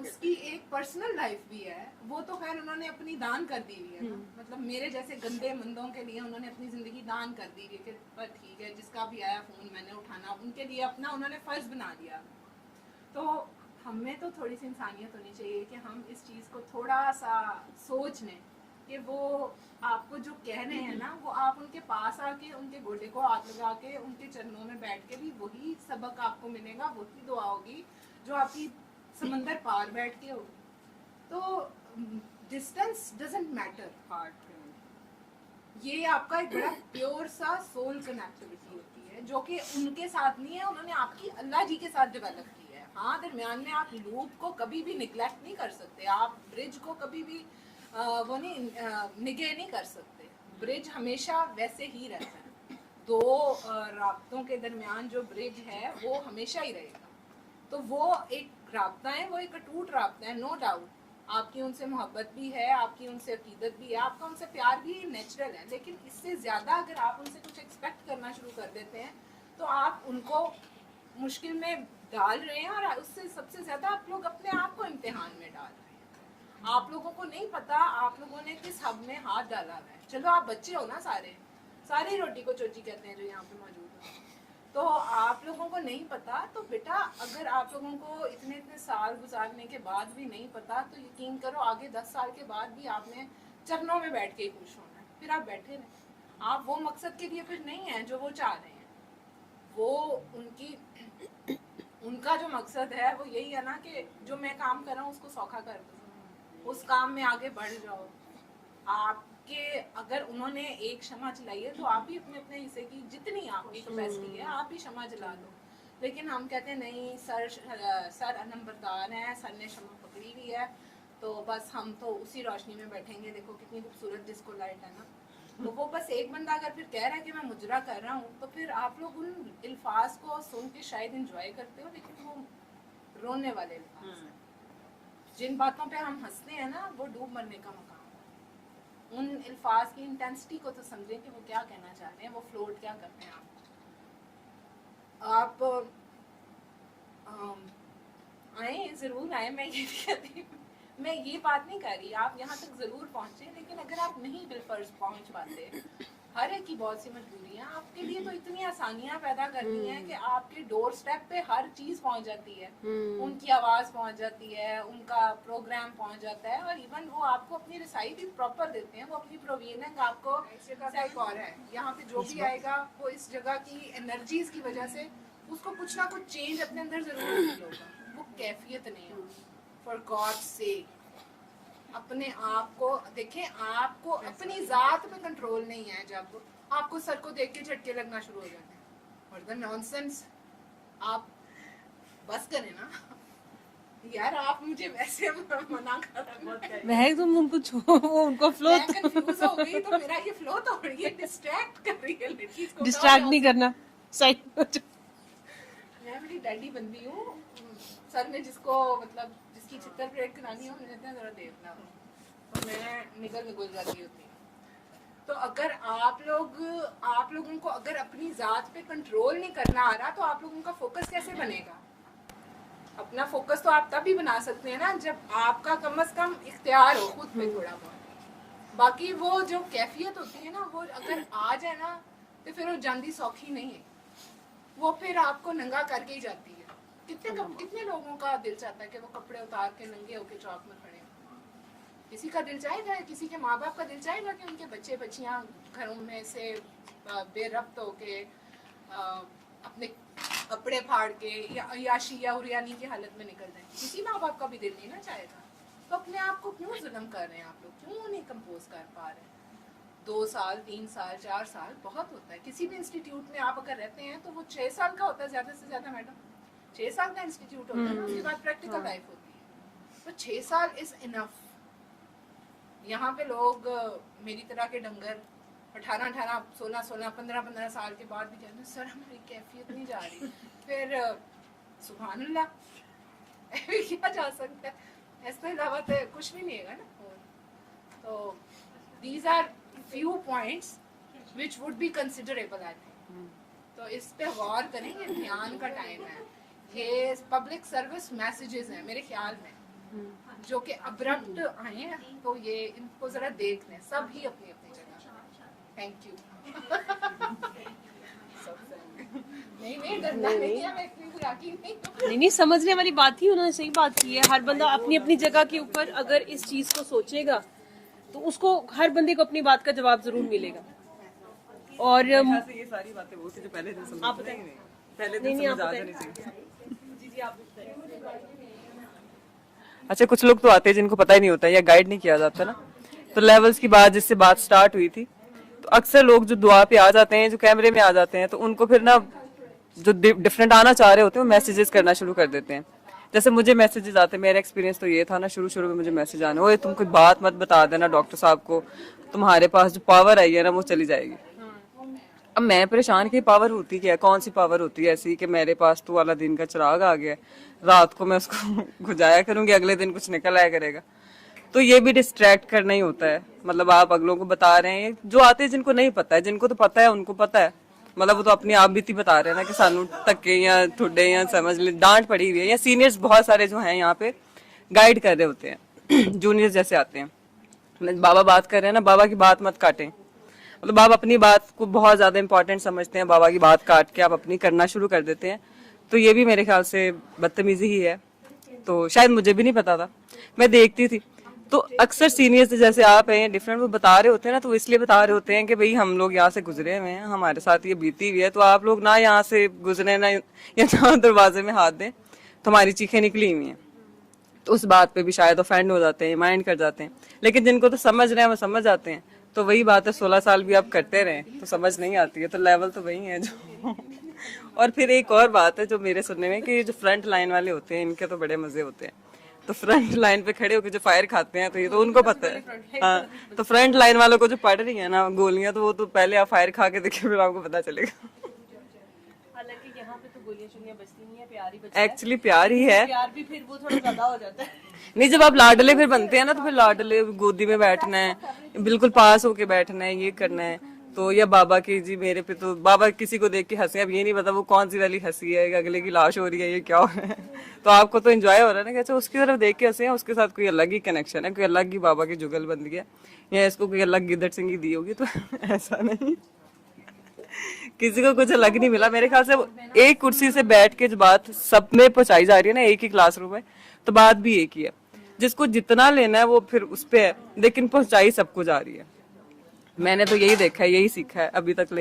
उसकी एक पर्सनल लाइफ भी है, वो तो खैर उन्होंने अपनी दान कर दी हुई है ना, मतलब मेरे जैसे गंदे मंदों के लिए उन्होंने अपनी जिंदगी दान कर दी हुई है कि पर ठीक है जिसका भी आया फोन मैंने उठाना, उनके लिए अपना उन्होंने फर्ज बना दिया। तो हमें तो थोड़ी सी इंसानियत होनी चाहिए कि हम इस चीज़ को थोड़ा सा सोच लें कि वो आपको जो कह रहे हैं ना वो आप उनके पास आके उनके गोडे को हाथ लगा के उनके चरणों में बैठ के भी वही सबक आपको मिलेगा, वही दुआ होगी जो आपकी समंदर पार बैठ के होगी। तो डिस्टेंस डजंट मैटर, ये आपका एक बड़ा प्योर सा सोल कनेक्टिविटी होती है जो कि उनके साथ नहीं है, उन्होंने आपकी अल्लाह जी के साथ डेवलप की है। हाँ दरमियान में आप लूप को कभी भी निगलेक्ट नहीं कर सकते, आप ब्रिज को कभी भी वो नहीं निगे नहीं कर सकते, ब्रिज हमेशा वैसे ही रहता है, दो राब्तों के दरमियान जो ब्रिज है वो हमेशा ही रहेगा। तो वो एक राब्ता है, वो एक अटूट राब्ता है, नो डाउट आपकी उनसे मोहब्बत भी है, आपकी उनसे अकीदत भी है, आपका उनसे प्यार भी नेचुरल है, लेकिन इससे ज़्यादा अगर आप उनसे कुछ एक्सपेक्ट करना शुरू कर देते हैं तो आप उनको मुश्किल में डाल रहे हैं और उससे सबसे ज्यादा आप लोग अपने आप को इम्तिहान में डाल रहे हैं। आप लोगों को नहीं पता आप लोगों ने किस हब में हाथ डाला है। चलो आप बच्चे हो ना, सारे रोटी को चोची कहते हैं जो यहाँ पे मौजूद है, तो आप लोगों को नहीं पता। तो बेटा अगर आप लोगों को इतने इतने साल गुजारने के बाद भी नहीं पता, तो यकीन करो आगे 10 साल के बाद भी आपने चरणों में बैठ के ही खुश होना है। फिर आप बैठे रहें, आप वो मकसद के लिए फिर नहीं है जो वो चाह रहे हैं। वो उनका जो मकसद है वो यही है ना कि जो मैं काम कर रहा हूँ उसको सौखा कर दो, उस काम में आगे बढ़ जाओ। आपके अगर उन्होंने एक क्षमा चलाई है तो आप भी अपने अपने हिस्से की जितनी आपकी कैपेसिटी है आप भी क्षमा चला दो। लेकिन हम कहते हैं नहीं, सर नंबरदार हैं, सर ने क्षमा पकड़ी हुई है, तो बस हम तो उसी रोशनी में बैठेंगे। देखो कितनी खूबसूरत डिस्को लाइट है ना। तो वो बस एक बंदा अगर फिर कह रहा है कि मैं मुजरा कर रहा हूँ, तो फिर आप लोग उन अल्फाज को सुन के शायद इंजॉय करते हो, लेकिन वो रोने वाले अल्फाज हैं। जिन बातों पे हम हंसते हैं ना, वो डूब मरने का मकाम है। उन अल्फाज की इंटेंसिटी को तो समझें कि वो क्या कहना चाह रहे हैं, वो फ्लोट क्या करते हैं। आप आए, ज़रूर आए। मैं ये कहती हूँ, मैं ये बात नहीं कर रही, आप यहाँ तक ज़रूर पहुँचे, लेकिन अगर आप नहीं बिलफर्ज पहुँच पाते, हर एक की बहुत सी मजबूरियाँ आपके लिए तो इतनी आसानियाँ पैदा करती हैं कि आपके डोर स्टेप पे हर चीज़ पहुँच जाती है। उनकी आवाज़ पहुँच जाती है, उनका प्रोग्राम पहुँच जाता है, और इवन वो आपको अपनी रसाई भी प्रॉपर देते हैं। वो अपनी प्रोवीनिंग आपको से एक और है, यहाँ पे जो भी आएगा वो इस जगह की एनर्जीज की वजह से उसको कुछ ना कुछ चेंज अपने अंदर ज़रूर फील होगा। वो कैफियत नहीं है। फॉर गॉड से अपने आप को देखें, आपको अपनी जात पे कंट्रोल नहीं है। जब आपको सर को देख के झटके लगना शुरू हो जाते हैं, और द नॉनसेंस, आप बस करें ना यार। आप मुझे वैसे मना कर रहे वह तुम उनको फ्लो कंफ्यूज हो गई, तो मेरा ये फ्लो तो ये डिस्ट्रैक्ट कर रही है लड़की को। डिस्ट्रैक्ट नहीं करना, साइड मैं बड़ी डैडी बंदी हूँ। सर ने जिसको मतलब जिसकी चित्तर परेड करानी हो, मुझे इतना जरा देखना हो, तो मैं निकल जाती होती हूँ। तो अगर आप लोगों को अगर अपनी जात पे कंट्रोल नहीं करना आ रहा, तो आप लोगों का फोकस कैसे बनेगा? अपना फोकस तो आप तभी बना सकते हैं ना जब आपका कम से कम इख्तियार हो खुद पे थोड़ा बहुत। बाकी वो जो कैफियत होती है ना, वो अगर आ जाए ना, तो फिर वो जांदी सौखी नहीं है, वो फिर आपको नंगा करके ही जाती है। कितने लोगों का दिल चाहता है कि वो कपड़े उतार के नंगे होके चौक में खड़े हों। किसी का दिल चाहेगा, किसी के माँ बाप का दिल चाहेगा कि उनके बच्चे बच्चियाँ घरों में से बेरब्त होके अपने कपड़े फाड़ के या अयाशी या उरियानी की हालत में निकल जाए। किसी माँ बाप का भी दिल नहीं ना चाहेगा। तो अपने आप को क्यों जुल्म कर रहे हैं आप लोग? क्यों नहीं कंपोज कर पा रहे? 2 साल 3 साल 4 साल बहुत होता है। किसी भी इंस्टीट्यूट में आप अगर रहते हैं तो वो 6 साल का होता है ज़्यादा से ज़्यादा। मैडम 6 साल का इंस्टीट्यूट होता है ना, उसके बाद प्रैक्टिकल लाइफ होती है। तो 6 साल इज इनफ। यहाँ पे लोग मेरी तरह के डंगर 18 16 15 साल के बाद भी कहते हैं सर हमारी कैफियत नहीं जा रही। फिर सुभान अल्लाह क्या जा सकता है, इसके अलावा तो कुछ भी नहीं है ना। तो these are few points which would be considerable I think। तो इस पे गौर करेंगे, ध्यान का टाइम है। ये पब्लिक सर्विस मैसेजेस हैं मेरे ख्याल में, जो कि अब्रप्ट आए हैं, तो ये इनको जरा देख लें सब ही अपनी अपनी जगह। Thank you. नहीं डरना नहीं है, मैं इतनी बुराकी नहीं। नहीं समझने वाली बात ही उन्होंने सही बात की है। हर बंदा अपनी अपनी जगह के ऊपर अगर इस चीज को सोचेगा तो उसको हर बंदे को अपनी बात का जवाब जरूर मिलेगा। और ये सारी बातें वो थी जो पहले दिन समझ आप बताइए। पहले दिन समझ आ जानी चाहिए। जी आप बताइए। अच्छा कुछ लोग तो आते हैं जिनको पता ही नहीं होता या गाइड नहीं किया जाता ना। तो लेवल्स की बात जिससे बात स्टार्ट हुई थी, तो अक्सर लोग जो दुआ पे आ जाते हैं, जो कैमरे में आ जाते हैं, तो उनको फिर ना जो डिफरेंट आना चाह रहे होते हैं वो मैसेजेस करना शुरू कर देते हैं। जैसे मुझे मैसेजेस आते, मेरा एक्सपीरियंस तो ये था ना, शुरू में मुझे मैसेज आने, ओए तुम कोई बात मत बता देना डॉक्टर साहब को, तुम्हारे पास जो पावर आई है ना वो चली जाएगी। अब मैं परेशान कि पावर होती क्या है, कौन सी पावर होती है ऐसी कि मेरे पास तो वाला दिन का चिराग आ गया, रात को मैं उसको गुजाया करूंगी, अगले दिन कुछ निकल आया करेगा। तो ये भी डिस्ट्रैक्ट करना ही होता है। मतलब आप अगलों को बता रहे हैं, जो आते हैं जिनको नहीं पता है, जिनको तो पता है उनको पता है, मतलब वो तो अपनी आप बीती बता रहे हैं ना कि सानू धक्के या ठुड्डे या समझ ले डांट पड़ी हुई है, या सीनियर्स बहुत सारे जो हैं यहाँ पे गाइड कर रहे होते हैं जूनियर्स जैसे आते हैं। बाबा बात कर रहे हैं ना, बाबा की बात मत काटें, मतलब आप अपनी बात को बहुत ज्यादा इंपॉर्टेंट समझते हैं, बाबा की बात काट के आप अपनी करना शुरू कर देते हैं, तो ये भी मेरे ख्याल से बदतमीजी ही है। तो शायद मुझे भी नहीं पता था, मैं देखती थी। तो अक्सर सीनियर्स जैसे आप हैं डिफरेंट, वो बता रहे होते हैं ना, तो इसलिए बता रहे होते हैं कि भाई हम लोग यहाँ से गुजरे हुए हैं, हमारे साथ ये बीती हुई है, तो आप लोग ना यहाँ से गुजरे ना या ना दरवाजे में हाथ दें, तो हमारी चीखें निकली हुई हैं। तो उस बात पे भी शायद ऑफेंड हो जाते हैं, माइंड कर जाते हैं। लेकिन जिनको तो समझ रहे हैं वो समझ जाते हैं। तो वही बात है, 16 साल भी आप करते रहे तो समझ नहीं आती है, तो लेवल तो वही है जो और फिर एक और बात है जो मेरे सुनने में कि जो फ्रंट लाइन वाले होते हैं इनके तो बड़े मजे होते हैं। तो फ्रंट लाइन पे खड़े होकर जो फायर खाते हैं तो ये तो उनको पता है। हाँ, तो फ्रंट लाइन वालों को जो पड़ रही है ना गोलियां, तो वो तो पहले आप फायर खा के देखिए फिर आपको पता चलेगा। हालांकि यहाँ पे तो गोलियां शोलियां बचती नहीं है, प्यार ही बचता है। एक्चुअली प्यार ही है, प्यार भी फिर वो थोड़ा ज्यादा हो जाता है। नहीं जब आप लाडले फिर बनते हैं ना, तो फिर लाडले गोदी में बैठना है, बिल्कुल पास होके बैठना है, ये करना है। तो या बाबा की जी मेरे पे तो बाबा किसी को देख के हंसे, अब ये नहीं पता वो कौन सी वाली हंसी है, अगले की लाश हो रही है, ये क्या हो रहा है। तो आपको तो एंजॉय हो रहा है ना कि अच्छा उसकी तरफ देख के हंसे हैं, उसके साथ कोई अलग ही कनेक्शन है, कोई अलग ही बाबा की जुगल बन गया, या इसको कोई अलग गिद्दड़ सिंह दी होगी। तो ऐसा नहीं, किसी को कुछ अलग नहीं मिला मेरे ख्याल से। एक कुर्सी से बैठ के जो बात सब में पहुंचाई जा रही है ना, एक ही क्लासरूम में, तो बात भी एक ही है। जिसको जितना लेना है वो फिर उस पे है, लेकिन पहुंचाई सबको जा रही है। मैंने तो यही देखा है, यही सीखा है अभी तक।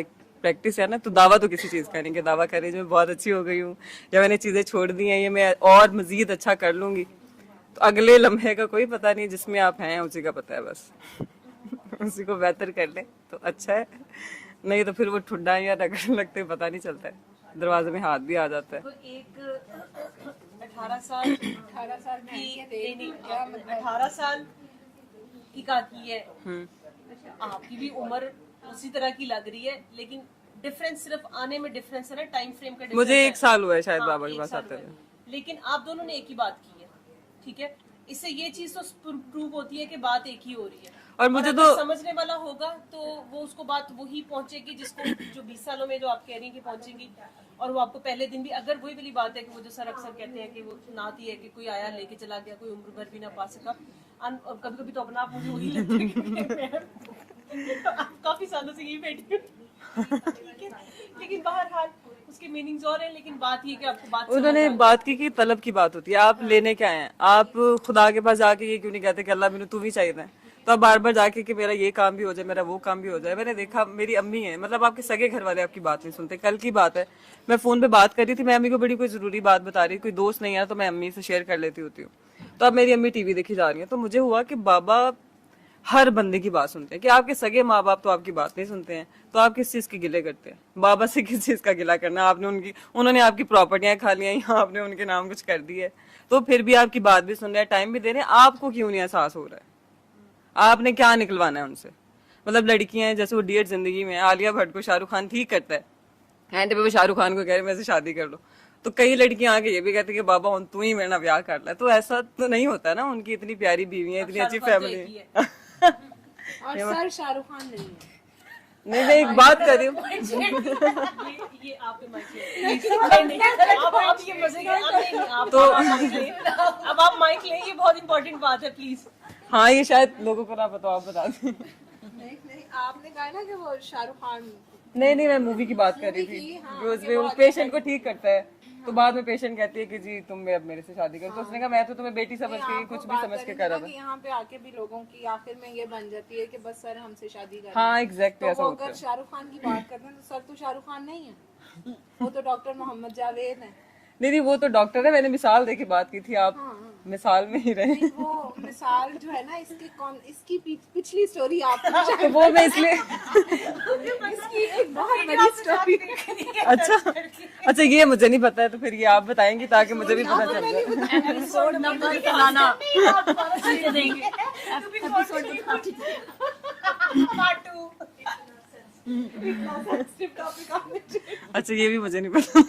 प्रैक्टिस है ना, तो दावा तो किसी चीज का नहीं कि दावा करे जो मैं बहुत अच्छी हो गई हूँ या मैंने चीजें छोड़ दी हैं, ये मैं और मजीद अच्छा कर लूंगी। तो अगले लम्हे का कोई पता नहीं, जिसमें आप हैं उसी का पता है बस। उसी को बेहतर कर ले तो अच्छा है, नहीं तो फिर वो ठुड्डा या रगड़ लगते पता नहीं चलता है, दरवाजे में हाथ भी आ जाता है। तो एक 18 साल की 18 साल की काकी है, आपकी भी उम्र उसी तरह की लग रही है, लेकिन डिफरेंस सिर्फ आने में डिफरेंस है ना, टाइम फ्रेम का मुझे 1 साल हुआ है शायद हाँ, बाबा के 1 पास साल आते हुआ हुए। है। लेकिन आप दोनों ने एक ही बात की है, ठीक है। इससे ये चीज तो प्रूव होती है कि बात एक ही हो रही है। और मुझे अगर तो समझने वाला होगा तो वो उसको बात वही पहुंचेगी जिसको जो 20 सालों में जो आप कह रही हैं कि पहुंचेगी। और वो आपको पहले दिन भी, अगर वही वाली बात है कि वो जो सर अक्सर कहते हैं कि वो नात ही है कि कोई आया लेके चला गया, कोई उम्र भर भी ना पा सका। कभी कभी तो अपना आप मुझे वही लगता है कि काफी सालों से यही बैठी हूँ, ठीक है। लेकिन बहरहाल उसके मीनिंग्स और हैं, लेकिन बात ये कि आपको बात उन्होंने बात की कि तलब की बात होती है, आप लेने क्या है। आप खुदा के पास जाके ये क्यों नहीं कहते कि अल्लाह मैंने तू भी चाहिए था, तो आप बार बार जाके कि मेरा ये काम भी हो जाए, मेरा वो काम भी हो जाए। मैंने देखा मेरी अम्मी है, मतलब आपके सगे घर वाले आपकी बात नहीं सुनते। कल की बात है, मैं फोन पे बात कर रही थी, मैं अम्मी को बड़ी कोई जरूरी बात बता रही, कोई दोस्त नहीं है तो मैं अम्मी से शेयर कर लेती होती हूँ। तो अब मेरी अम्मी टीवी देखी जा रही है, तो मुझे हुआ कि बाबा हर बंदे की बात सुनते हैं, कि आपके सगे माँ बाप तो आपकी बात नहीं सुनते हैं, तो आप किस चीज के गिले करते हैं। बाबा से किस चीज का गिला करना, आपने उन्होंने आपकी प्रॉपर्टियां खा ली हैं, आपने उनके नाम कुछ कर दी है, तो फिर भी आपकी बात भी सुन रहे हैं, टाइम भी दे रहे हैं, आपको क्यों नहीं एहसास हो रहा है, आपने क्या निकलवाना है उनसे। मतलब लड़कियां हैं जैसे वो डियर जिंदगी में, आलिया भट्ट को शाहरुख खान ठीक करता है, एंड पे वो शाहरुख खान को कह रहे मेरे से शादी कर लो, तो कई लड़कियां आके ये भी कहती कि बाबा तू ही मेरे ना ब्याह कर ले। तो ऐसा तो नहीं होता ना, उनकी इतनी प्यारी बीवी है, इतनी अच्छी फैमिली और सर शाहरुख खान नहीं है। नहीं मैं एक बात कर रही हूँ, ये आपके माइक आप ये मजे अब आप माइक लें, ये बहुत इंपॉर्टेंट बात है, प्लीज। हाँ ये शायद लोगों को ना पता, आप बता दें। नहीं आपने कहा ना कि वो शाहरुख खान, नहीं मैं मूवी की बात कर रही थी, उसमें वो पेशेंट को ठीक करता है, तो बाद में पेशेंट कहती है कि जी तुम अब मेरे से शादी करो, तो उसने कहा मैं तो तुम्हें बेटी समझ के कुछ भी समझ के कर रहा था। यहाँ पे आके भी लोगों की आखिर में ये बन जाती है कि बस सर हमसे शादी कर। हाँ एग्जैक्टली ऐसा तो होता अगर है। शाहरुख खान की बात करते हैं तो सर तो शाहरुख खान नहीं है, वो तो डॉक्टर मोहम्मद जावेद है। नहीं वो तो डॉक्टर है, मैंने मिसाल देके बात की थी, आप मिसाल में ही रहे। वो मिसाल जो है ना, इसकी पिछली स्टोरी आप तो वो मैं इसलिए इसकी एक बहुत बड़ी स्टोरी। अच्छा ये मुझे नहीं पता है, तो फिर ये आप बताएंगे ताकि मुझे भी पता चल जाए। एपिसोड नंबर बताना देंगे, एपिसोड पार्ट 2। अच्छा ये भी मुझे नहीं पता।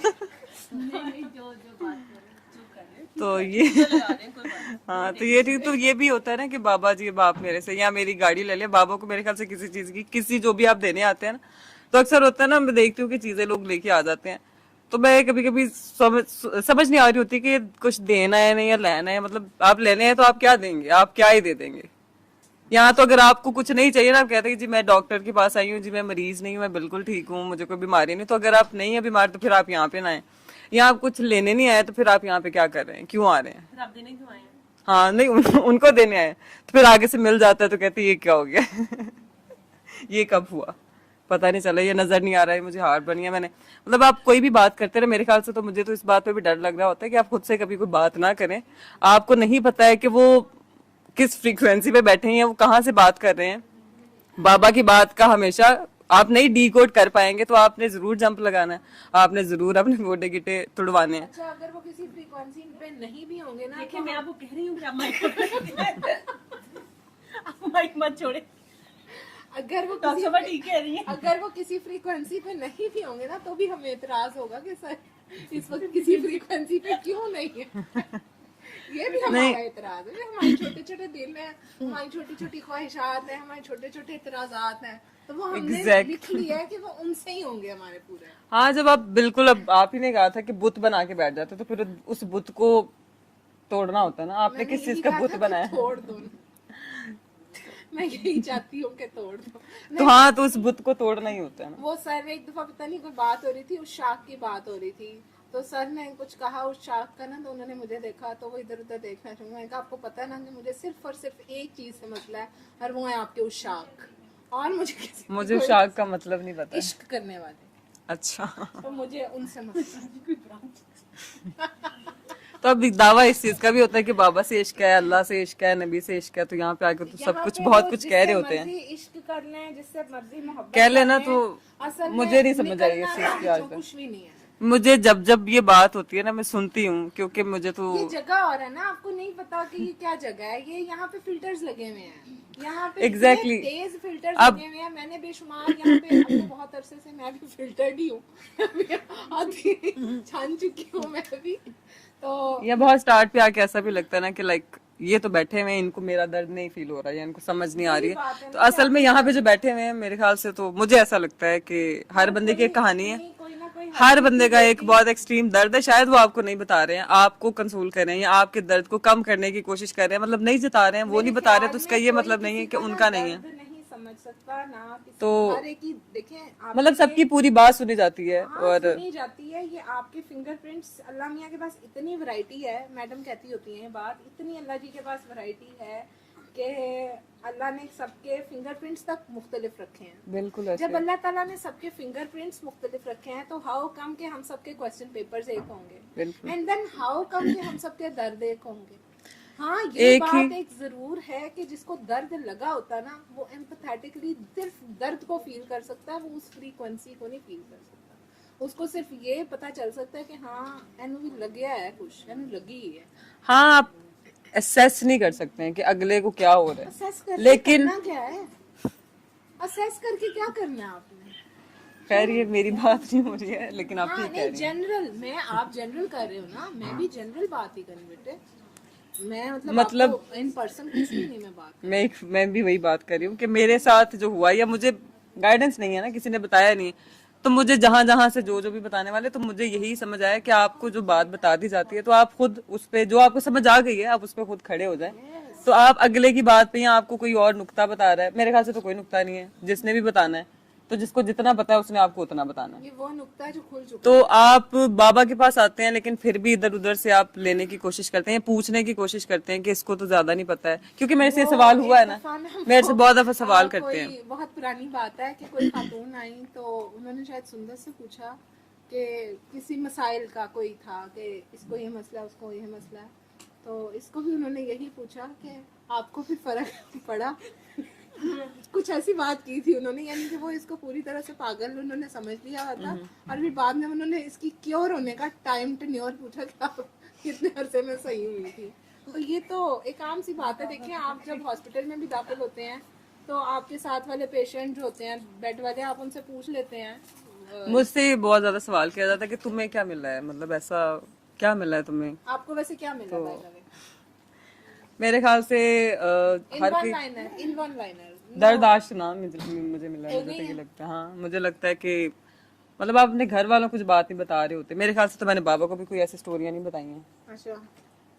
तो ये हाँ तो ये भी होता है ना कि बाबा जी बाप मेरे से, या मेरी गाड़ी ले ले, बाबा को मेरे ख्याल से किसी चीज की, किसी जो भी आप देने आते हैं ना, तो अक्सर होता है ना, मैं देखती हूँ कि चीजें लोग लेके आ जाते हैं, तो मैं कभी कभी समझ नहीं आ रही होती कि कुछ देना है नहीं या लेना है। मतलब आप लेने हैं तो आप क्या देंगे, आप क्या ही दे देंगे। यहाँ तो अगर आपको कुछ नहीं चाहिए ना, आप कहते हैं कि जी मैं डॉक्टर के पास आई हूँ, जी मैं मरीज नहीं हूँ, मैं बिल्कुल ठीक हूँ, मुझे कोई बीमारी नहीं। तो अगर आप नहीं है बीमार तो फिर आप यहाँ पे ना आए। यहाँ आप कुछ लेने नहीं आए तो फिर आप यहाँ पे क्या कर रहे हैं, क्यों आ रहे हैं? फिर आप देने क्यों आए हैं? हाँ नहीं, उनको देने आए तो फिर आगे से मिल जाता है तो कहते ये क्या हो गया ये कब हुआ, पता नहीं चला, ये नजर नहीं आ रहा है, मुझे हार्ट बनी है मैंने। मतलब आप कोई भी बात करते रहे, मेरे ख्याल से तो मुझे तो इस बात पे भी डर लग रहा होता है कि आप खुद से कभी कोई बात ना करें। आपको नहीं पता है कि वो किस फ्रीक्वेंसी पे बैठे हैं, वो कहाँ से बात कर रहे हैं। बाबा की बात का हमेशा आप नहीं डिकोड कर पाएंगे तो आपने जरूर जंप लगाना है, आपने जरूर अपने गोटे गिटे तुड़वाने हैं। अच्छा, अगर वो किसी फ्रीक्वेंसी पे नहीं भी होंगे ना, देखिए मैं आपको कह रही हूँ कि आप माइक मत छोड़े। अगर वो डॉक्टर साहब ठीक कह रही है। अगर वो किसी फ्रीक्वेंसी पे नहीं भी होंगे ना, तो भी हमें एतराज होगा कि सर इस वक्त किसी फ्रीक्वेंसी पे क्यों नहीं है। ये भी हमारा एतराज है। हमारे छोटे छोटे दिल हैं, हमारी छोटी छोटी ख्वाहिशात हैं, हमारे छोटे छोटे एतराजात हैं, तो वो हमने लिख लिया है कि वो उनसे ही होंगे हमारे पूरे। हाँ, जब आप बिल्कुल, अब आप ही ने कहा था कि बुत बना के बैठ जाते तो फिर उस बुत को तोड़ना होता है ना। आपने किस चीज का बुत बनाया? तोड़ दो। मैं यही चाहती हूँ कि तोड़ दो। तो हाँ, तो उस बुत को तोड़ना ही होता है ना। वो सर ने एक दफा पता नहीं कोई बात हो रही थी, उस शाख की बात हो रही थी, तो सर ने कुछ कहा उस शाख का ना, तो उन्होंने मुझे देखा तो वो इधर उधर देखना शुरू। मैंने कहा आपको पता है ना कि मुझे सिर्फ और सिर्फ एक चीज से मसला है, और वो है आपके उस शाख, और मुझे उस शाख का मतलब नहीं पता। इश्क करने वाले, अच्छा, तो मुझे उनसे मसला है। तो अब दावा इस चीज का भी होता है कि बाबा से इश्क है, अल्लाह से इश्क है, नबी से इश्क है, तो यहाँ पे आके तो सब कुछ बहुत कुछ कह रहे होते हैं। इश्क कर लें, जिससे मर्जी मोहब्बत कह लेना, कर तो लें, असल में मुझे नहीं समझ आई इस निकलना चीज की आज कुछ तक। भी नहीं है। मुझे जब जब ये बात होती है ना, मैं सुनती हूँ, क्योंकि मुझे तो ये जगह और है ना, आपको नहीं पता कि ये क्या जगह है। ये यहाँ पे फिल्टर्स लगे हुए हैं, यहाँ पे Exactly. तेज फिल्टर्स अब- लगे हुए हैं। मैंने बेशुमार यहाँ पे अब तो बहुत अरसे से मैं भी फिल्टर्ड ही हूँ, आधी छान चुकी हूँ मैं भी। तो ये बहुत स्टार्ट पे आके ऐसा भी लगता है ना कि लाइक ये तो बैठे हुए हैं, इनको मेरा दर्द नहीं फील हो रहा है या इनको समझ नहीं आ रही है। तो असल में यहाँ पे जो बैठे हुए हैं, मेरे ख्याल से तो मुझे ऐसा लगता है कि हर बंदे की एक कहानी है, कोई ना कोई हर बंदे का एक बहुत एक्सट्रीम दर्द है। शायद वो आपको नहीं बता रहे हैं, आपको कंसोल कर रहे हैं या आपके दर्द को कम करने की कोशिश कर रहे हैं, मतलब नहीं जता रहे हैं, वो नहीं बता रहे, तो उसका ये मतलब नहीं है कि उनका नहीं है। नहीं समझ सकता ना किसी तो हर एक की देखें आप, मतलब सबकी पूरी बात सुनी जाती है। और सुनी जाती है। ये आपके फिंगरप्रिंट्स, अल्लाह मियाँ के पास इतनी वैरायटी है, मैडम कहती होती हैं बात, इतनी अल्लाह जी के पास वैरायटी है कि अल्लाह ने सबके फिंगरप्रिंट्स तक मुख्तलिफ रखे हैं। बिल्कुल ऐसे। जब अल्लाह ताला ने सबके फिंगरप्रिंट्स मुख्तलिफ रखे हैं, तो हाउ कम के हम सबके क्वेश्चन पेपर्स एक होंगे, बिल्कुल। एंड देन हाउ कम के हम सबके दर्द एक होंगे। हाँ, ये बात एक जरूर है कि जिसको दर्द लगा होता है ना, वो एम्पैथेटिकली सिर्फ दर्द को फील कर सकता है, वो उस फ्रीक्वेंसी को नहीं फील कर सकता। उसको सिर्फ ये पता चल सकता है कि हाँ एनू भी लग गया है, कुछ एनू लगी ही है। हाँ, आप असेस नहीं कर सकते हैं कि अगले को क्या हो रहा है, असेस करके लेकिन करना क्या है? असेस करके क्या करना है आपने? खैर ये मेरी बात नहीं हो रही है, लेकिन आप हाँ ठीक कह नहीं, रही हैं। जनरल मैं, आप जनरल कर रहे हो ना, मैं भी जनरल बात ही करूँ बेटे। मैं मतलब इन पर्सन कुछ भी नहीं मैं बात। मैं भी वही बात कर रही हूँ कि मेरे साथ जो हुआ, या मुझे गाइडेंस नहीं है ना, किसी ने बताया नहीं, तो मुझे जहां जहां से जो भी बताने वाले, तो मुझे यही समझ आया कि आपको जो बात बता दी जाती है तो आप खुद उस पे, जो आपको समझ आ गई है, आप उस पे खुद खड़े हो जाए। तो आप अगले की बात पे या आपको कोई और नुक्ता बता रहा है, मेरे ख्याल से तो कोई नुक्ता नहीं है। जिसने भी बताना है, तो जिसको जितना पता है उसने आपको उतना बताना है। ये वो नुक्ता है जो खुल चुका तो आप बाबा के पास आते हैं, लेकिन फिर भी इधर उधर से आप लेने की कोशिश करते हैं, पूछने की कोशिश करते हैं कि इसको तो ज्यादा नहीं पता है, क्योंकि मेरे से सवाल हुआ है ना, मेरे से बहुत दफा सवाल करते हैं। कोई बहुत पुरानी बात है कि कोई खातून आई, तो उन्होंने शायद सुंदर से पूछा कि किसी मसाइल का कोई था कि इसको ये मसला है, उसको ये मसला है, तो इसको भी उन्होंने यही पूछा कि आपको भी फर्क पड़ा। कुछ ऐसी बात की थी उन्होंने, यानी कि वो इसको पूरी तरह से पागल उन्होंने समझ लिया हुआ था, और फिर बाद में उन्होंने इसकी क्योर होने का टाइम टेन्योर पूछा कि आप कितने अरसे में सही हुई थी। तो ये तो एक आम सी बात है। देखिए, आप जब हॉस्पिटल में भी दाखिल होते हैं तो आपके साथ वाले पेशेंट जो होते हैं, बेड वाले, आप उनसे पूछ लेते हैं। मुझसे बहुत ज्यादा सवाल किया जाता है कि तुम्हें क्या मिला है, मतलब ऐसा क्या मिला है तुम्हें। आपको वैसे क्या मिला? मेरे ख्याल से इन हर वन कोई लाइनर बर्दाश्त ना मुझे मिला है, मुझे तो ये लगता है। हाँ मुझे लगता है कि मतलब आप अपने घर वालों को कुछ बात नहीं बता रहे होते। मेरे ख्याल से तो मैंने बाबा को भी कोई ऐसी स्टोरियां नहीं बताई हैं। अच्छा।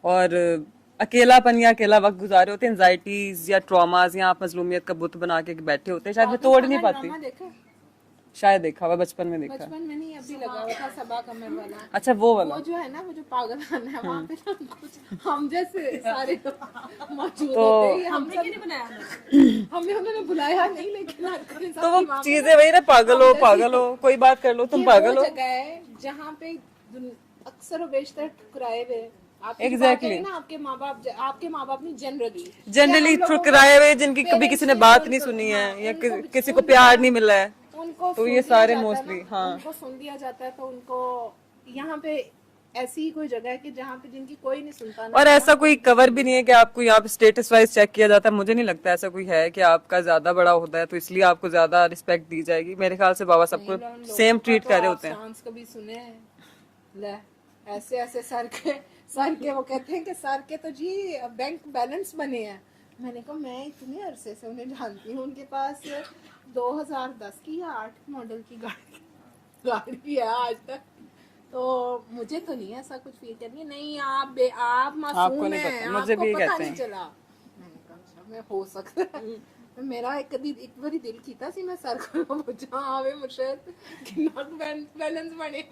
और अकेलापन या अकेला वक्त गुजारे होते हैं, एंजाइटीज या ट्रॉमाज, या आप मजलूमियत का बुत बना के बैठे होते हैं, शायद मैं तोड़ नहीं पाती। ड्रामा देखा? शायद देखा हुआ, बचपन में देखा। बचपन में नहीं, अभी लगा हुआ था सबा कमर वाला। अच्छा वो वाला। वो जो है ना, वो जो पागलखाना है वहाँ पे ना कुछ हम जैसे सारे मौजूद होते हैं। हमने क्यों नहीं बनाया? हमें उन्होंने बुलाया नहीं, लेकिन तो वो चीजें वही ना, पागल हो कोई बात कर लो, तुम पागल हो। जगह है जहाँ पे अक्सर और बेशतर ठुकराए हुए Exactly. ना आपके माँ बाप नहीं, जनरली ठुकराए हुए, जिनकी कभी किसी ने बात नहीं सुनी है या किसी को प्यार नहीं मिला है, उनको तो ये सारे मोस्टली हाँ उनको सुन दिया जाता है। तो उनको यहाँ पे ऐसी ही कोई जगह है कि जहाँ पे जिनकी कोई नहीं सुनता ना। और ऐसा कोई कवर भी नहीं है कि आपको यहाँ पे स्टेटस वाइज चेक किया जाता है। मुझे नहीं लगता ऐसा कोई है कि आपका ज्यादा बड़ा होता है तो इसलिए आपको ज्यादा रिस्पेक्ट दी जाएगी। मेरे ख्याल से बाबा सबको सेम ट्रीट कर रहे होते हैं। कभी सुने हैं? ले ऐसे ऐसे सर के वो कहते हैं कि सर के तो जी बैंक बैलेंस बने हैं। मैंने कहा मैं इतने अरसे से उन्हें जानती हूँ, उनके पास 2010 की या 8 मॉडल की गाड़ी है आज तक, तो मुझे तो नहीं ऐसा कुछ फील करनी। नहीं आप मासूम हैं, मुझे भी पता कहते नहीं हैं। चला। मैंने कहा अच्छा मैं हो सकता है। मेरा एक बारी दिल कीता सी मैं सर को पूछा आवे मुर्शद कितना बैलेंस बने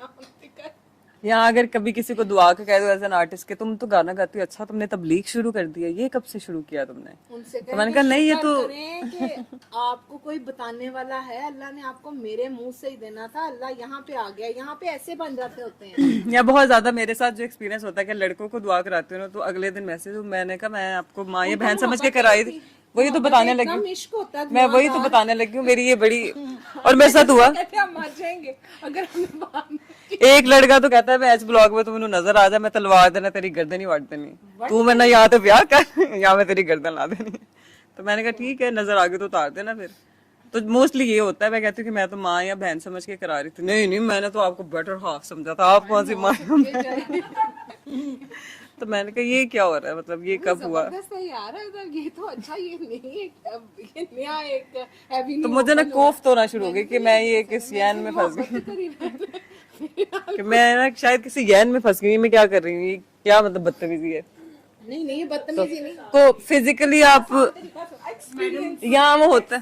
यहाँ अगर कभी किसी को दुआ के कह दो एज एन आर्टिस्ट के तुम तो गाना गाती हो, अच्छा तुमने तबलीग शुरू कर दिया, ये कब से शुरू किया तुमने? तो मैंने कहा नहीं ये तो कि आपको कोई बताने वाला है, अल्लाह ने आपको मेरे मुंह से ही देना था, अल्लाह यहाँ पे आ गया। यहाँ पे ऐसे बन जाते होते हैं। या बहुत ज्यादा मेरे साथ जो एक्सपीरियंस होता है कि लड़कों को दुआ कराती हूँ ना तो अगले दिन मैसेज, मैंने कहा मैं आपको माँ या बहन समझ के कराई थी, वही तो बताने लगी हूँ मैं, वही तो बताने लगी हूँ मेरी ये बड़ी। और मेरे साथ हुआ मर जाएंगे अगर एक लड़का तो कहता है मैं एच ब्लॉग में, तू मैंने नजर आ जा, मैं तलवार देना तेरी गर्दन ही वाट देनी, तू मैंने यहाँ तो ब्याह कर या मैं तेरी गर्दन ला देनी। तो मैंने कहा ठीक है नजर आ गई तो उतार देना फिर। तो मोस्टली ये होता है, मैं कहती हूँ कि मैं तो माँ या बहन समझ के करा रही थी। नहीं मैंने तो आपको बेटर हाफ समझा था, आप कौन सी माँ? तो मैंने कहा ये क्या हो रहा है, मतलब ये कब हुआ? यार ये तो अच्छा, ये नहीं ये नया एक तो मुझे ना कोफ्त होना शुरू हो गई कि मैं ये किस यैन में फंस गई कि मैं ना शायद किसी यैन में फंस गई। मैं क्या कर रही हूँ, ये क्या मतलब बदतमीजी है? नहीं ये बदतमीजी नहीं, तो फिजिकली आप यहाँ वो होता है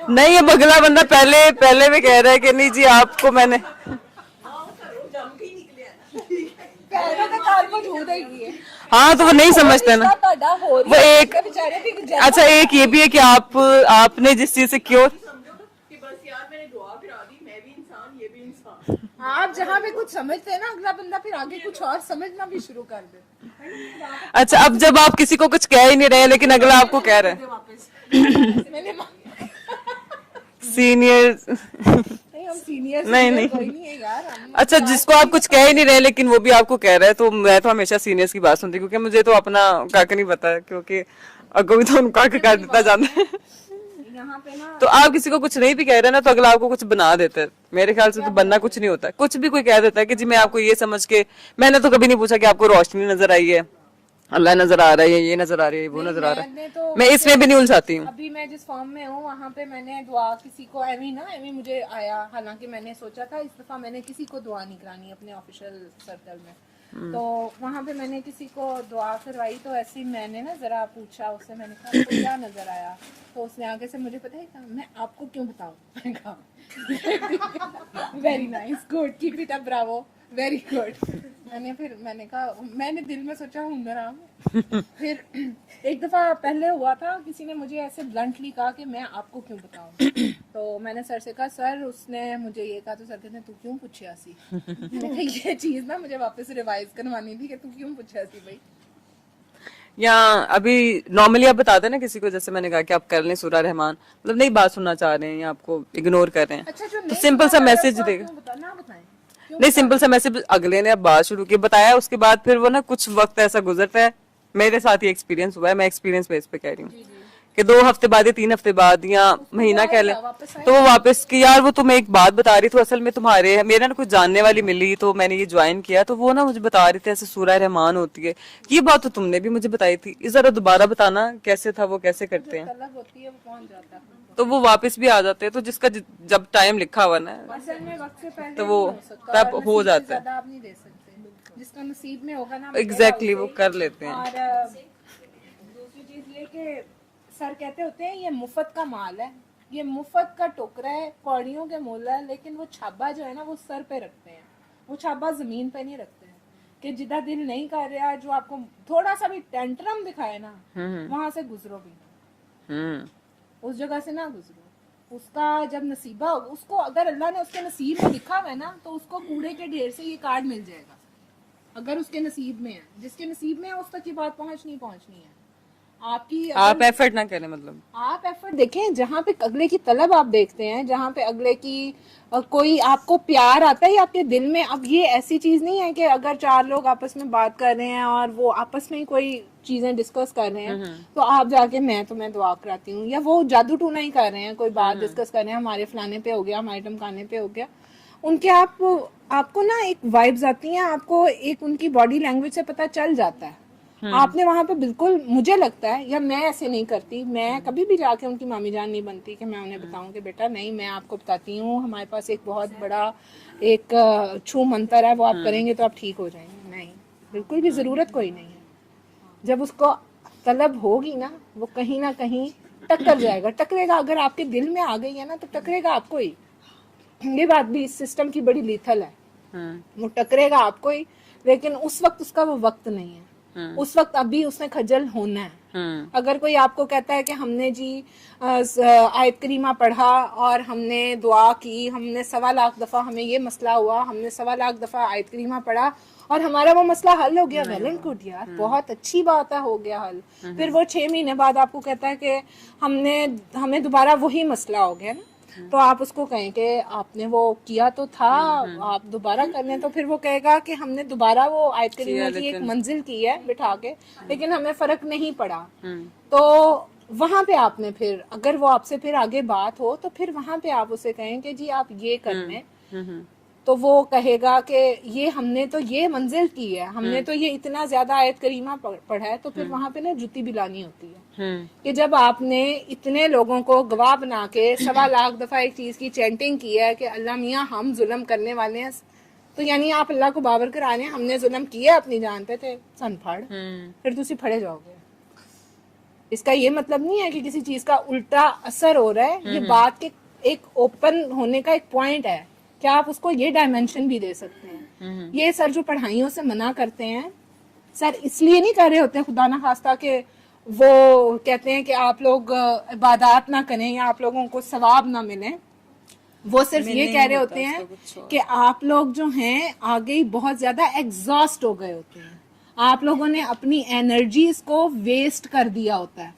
नहीं, ये बगला बंदा पहले में कह रहा है कि नहीं जी आपको मैंने हाँ तो वो नहीं समझते ना वो एक। अच्छा एक ये भी है कि आपने जिस चीज से क्योर आप जहाँ पे कुछ समझते हैं ना, अगला बंदा फिर आगे कुछ और समझना भी शुरू कर दे। अच्छा अब जब आप किसी को कुछ कह ही नहीं रहे लेकिन अगला आपको कह रहा है सीनियर नहीं कोई नहीं है यार। अच्छा जिसको आप कुछ कह ही नहीं रहे लेकिन वो भी आपको कह रहा है, तो मैं तो हमेशा सीनियर्स की बात सुनती क्योंकि मुझे तो अपना काका नहीं पता है, क्योंकि अगो भी तो उनका कर देता जाता है। यहाँ पे ना तो आप किसी को कुछ नहीं भी कह रहे ना तो अगला आपको कुछ बना देता है। मेरे ख्याल से तो बनना कुछ नहीं होता है, कुछ भी कोई कह देता है कि जी मैं आपको ये समझ के, मैंने तो कभी नहीं पूछा कि आपको रोशनी नजर आई है, अल्लाह नजर आ रहा है, ये नजर आ रही है, वो नजर आ रहा है, मैं इसमें भी नहीं उलझाती हूँ। अभी मैं जिस फॉर्म में हूँ वहाँ पे मैंने दुआ किसी को एमी मुझे आया, हालांकि मैंने सोचा था इस दफा मैंने किसी को दुआ नहीं करानी अपने ऑफिशियल सर्कल में, तो वहाँ पे मैंने किसी को दुआ करवाई। तो ऐसे ही मैंने ना जरा पूछा उससे, मैंने कहा तो क्या नजर आया, तो उसने आगे से मुझे पता है क्या, मैं आपको क्यों बताऊँ? मैंने कहा very nice, good, keep it up, Bravo, very good. मैंने कहा, मैंने दिल में सोचा हुनर आम। फिर एक दफा पहले हुआ था, किसी ने मुझे ऐसे ब्लंटली कहा कि मैं आपको क्यों बताऊं, तो मैंने सर से कहा सर उसने मुझे ये कहा, तो सर कहते तू क्यों पूछा सी? मैंने कहा ये चीज ना मुझे वापस रिवाइज करवानी थी कि तू क्यों पूछा सी भाई। या अभी नॉर्मली आप बताते हैं ना किसी को, जैसे मैंने कहा कि आप कर लें सूरा रहमान, मतलब नहीं बात सुनना चाह रहे हैं या आपको इग्नोर कर रहे हैं, अच्छा, तो सिंपल सा मैसेज देगा, नहीं सिंपल सा मैसेज अगले ने अब बात शुरू की बताया, उसके बाद फिर वो ना कुछ वक्त ऐसा गुजरता है, मेरे साथ ही एक्सपीरियंस हुआ है, मैं एक्सपीरियंस बेस पे कह रही हूँ कि 2 हफ्ते बाद या 3 हफ्ते बाद या महीना कह लें, तो वो वापस कि यार वो तुम्हें एक बात बता रही थी, असल में तुम्हारे मेरा ना कुछ जानने वाली मिली तो मैंने ये ज्वाइन किया, तो वो ना मुझे बता रही थी ऐसे सूरह रहमान होती है, ये बात तो तुमने भी मुझे बताई थी, इस जरा दोबारा बताना कैसे था वो, कैसे करते हैं, तलब होती है वो पहुंच जाता है। तो वो वापस भी आ जाते हैं। तो जिसका जब टाइम लिखा हुआ ना असल में वक्त से पहले तो वो नहीं हो सकता, तब और हो नसीब से जाता है। ज्यादा आप नहीं दे सकते, जिसका नसीब में होगा ना एग्जैक्टली वो कर लेते हैं। और दूसरी चीज ये कि सर कहते होते हैं ये मुफ्त का माल है, ये मुफ्त का टोकरा है, कौड़ियों के मोल है, लेकिन वो छाबा जो है ना वो सर पे रखते हैं, वो छाबा जमीन पे नहीं रखते हैं। कि जिदा दिल नहीं कर रहा, जो आपको थोड़ा सा भी टेंट्रम दिखाए ना, वहां से गुजरो भी ना, उस जगह से ना गुजरो। उसका जब नसीबा होगा, उसको अगर अल्लाह ने उसके नसीब में लिखा हुआ है ना, तो उसको कूड़े के ढेर से ये कार्ड मिल जाएगा, अगर उसके नसीब में है। जिसके नसीब में है उस तक ये बात पहुंचनी है। आपकी आप एफर्ट ना करें, मतलब आप एफर्ट देखें, जहाँ पे अगले की तलब आप देखते हैं, जहाँ पे अगले की कोई आपको प्यार आता है आपके दिल में। अब ये ऐसी चीज नहीं है कि अगर 4 लोग आपस में बात कर रहे हैं और वो आपस में ही कोई चीजें डिस्कस कर रहे हैं, तो आप जाके मैं दुआ कराती हूँ, या वो जादू टूना ही कर रहे हैं, कोई बात डिस्कस कर रहे हैं, हमारे फलाने पे हो गया, हमारे टमकाने पे हो गया, उनके आपको ना एक वाइब्स आती हैं, आपको एक उनकी बॉडी लैंग्वेज से पता चल जाता है। आपने वहां पे बिल्कुल, मुझे लगता है, या मैं ऐसे नहीं करती, मैं कभी भी जाके उनकी मामी जान नहीं बनती कि मैं उन्हें बताऊं कि बेटा नहीं, मैं आपको बताती हूँ, हमारे पास एक बहुत बड़ा एक छू मंत्र है, वो आप करेंगे तो आप ठीक हो जाएंगे। नहीं, बिल्कुल भी जरूरत कोई नहीं है। जब उसको तलब होगी ना, वो कहीं ना कहीं टक्कर जाएगा, टकरेगा। अगर आपके दिल में आ गई है ना, तो टकरेगा आपको ही। ये बात भी इस सिस्टम की बड़ी लीथल है, वो टकरेगा आपको ही, लेकिन उस वक्त उसका वो वक्त नहीं है। उस वक्त अभी उसने खजल होना है। अगर कोई आपको कहता है कि हमने जी आयत करीमा पढ़ा और हमने दुआ की, हमने 1.25 लाख दफा हमें ये मसला हुआ, हमने 1.25 लाख दफा आयत करीमा पढ़ा और हमारा वो मसला हल हो गया, वेल एंड गुड यार, बहुत अच्छी बात है, हो गया हल। फिर वो 6 महीने बाद आपको कहता है कि हमें दोबारा वही मसला हो गया ना, तो आप उसको कहें कि आपने वो किया तो था, आप दोबारा कर लें, तो फिर वो कहेगा कि हमने दोबारा वो आयत करीमा की एक मंजिल की है बिठा के, लेकिन हमें फर्क नहीं पड़ा। तो वहां पे आपने फिर, अगर वो आपसे फिर आगे बात हो, तो फिर वहां पे आप उसे कहें कि जी आप ये कर लें, तो वो कहेगा कि ये हमने तो ये मंजिल की है, हमने तो ये इतना ज्यादा आयत करीमा पढ़ा है। तो फिर वहां पे ना जुती भी लानी होती है कि जब आपने इतने लोगों को गवाह बना के 1.25 लाख दफा एक चीज की चैंटिंग की है कि अल्लाह मियाँ हम जुल्म करने वाले हैं, तो यानी आप अल्लाह को बावर कराने हमने जुल्म किया अपनी जान पे, थे सन फाड़, फिर तुसी फड़े जाओगे। इसका ये मतलब नहीं है कि किसी चीज का उल्टा असर हो रहा है, ये बात के एक ओपन होने का एक पॉइंट है, क्या आप उसको ये डायमेंशन भी दे सकते हैं। ये सर जो पढ़ाइयों से मना करते हैं, सर इसलिए नहीं कर रहे होते हैं खुदा ना खास्ता के वो कहते हैं कि आप लोग इबादत ना करें या आप लोगों को सवाब ना मिले, वो सिर्फ ये कह रहे होते हैं कि आप लोग जो हैं आगे ही बहुत ज्यादा एग्जॉस्ट हो गए होते हैं, आप लोगों ने अपनी एनर्जीज को वेस्ट कर दिया होता है,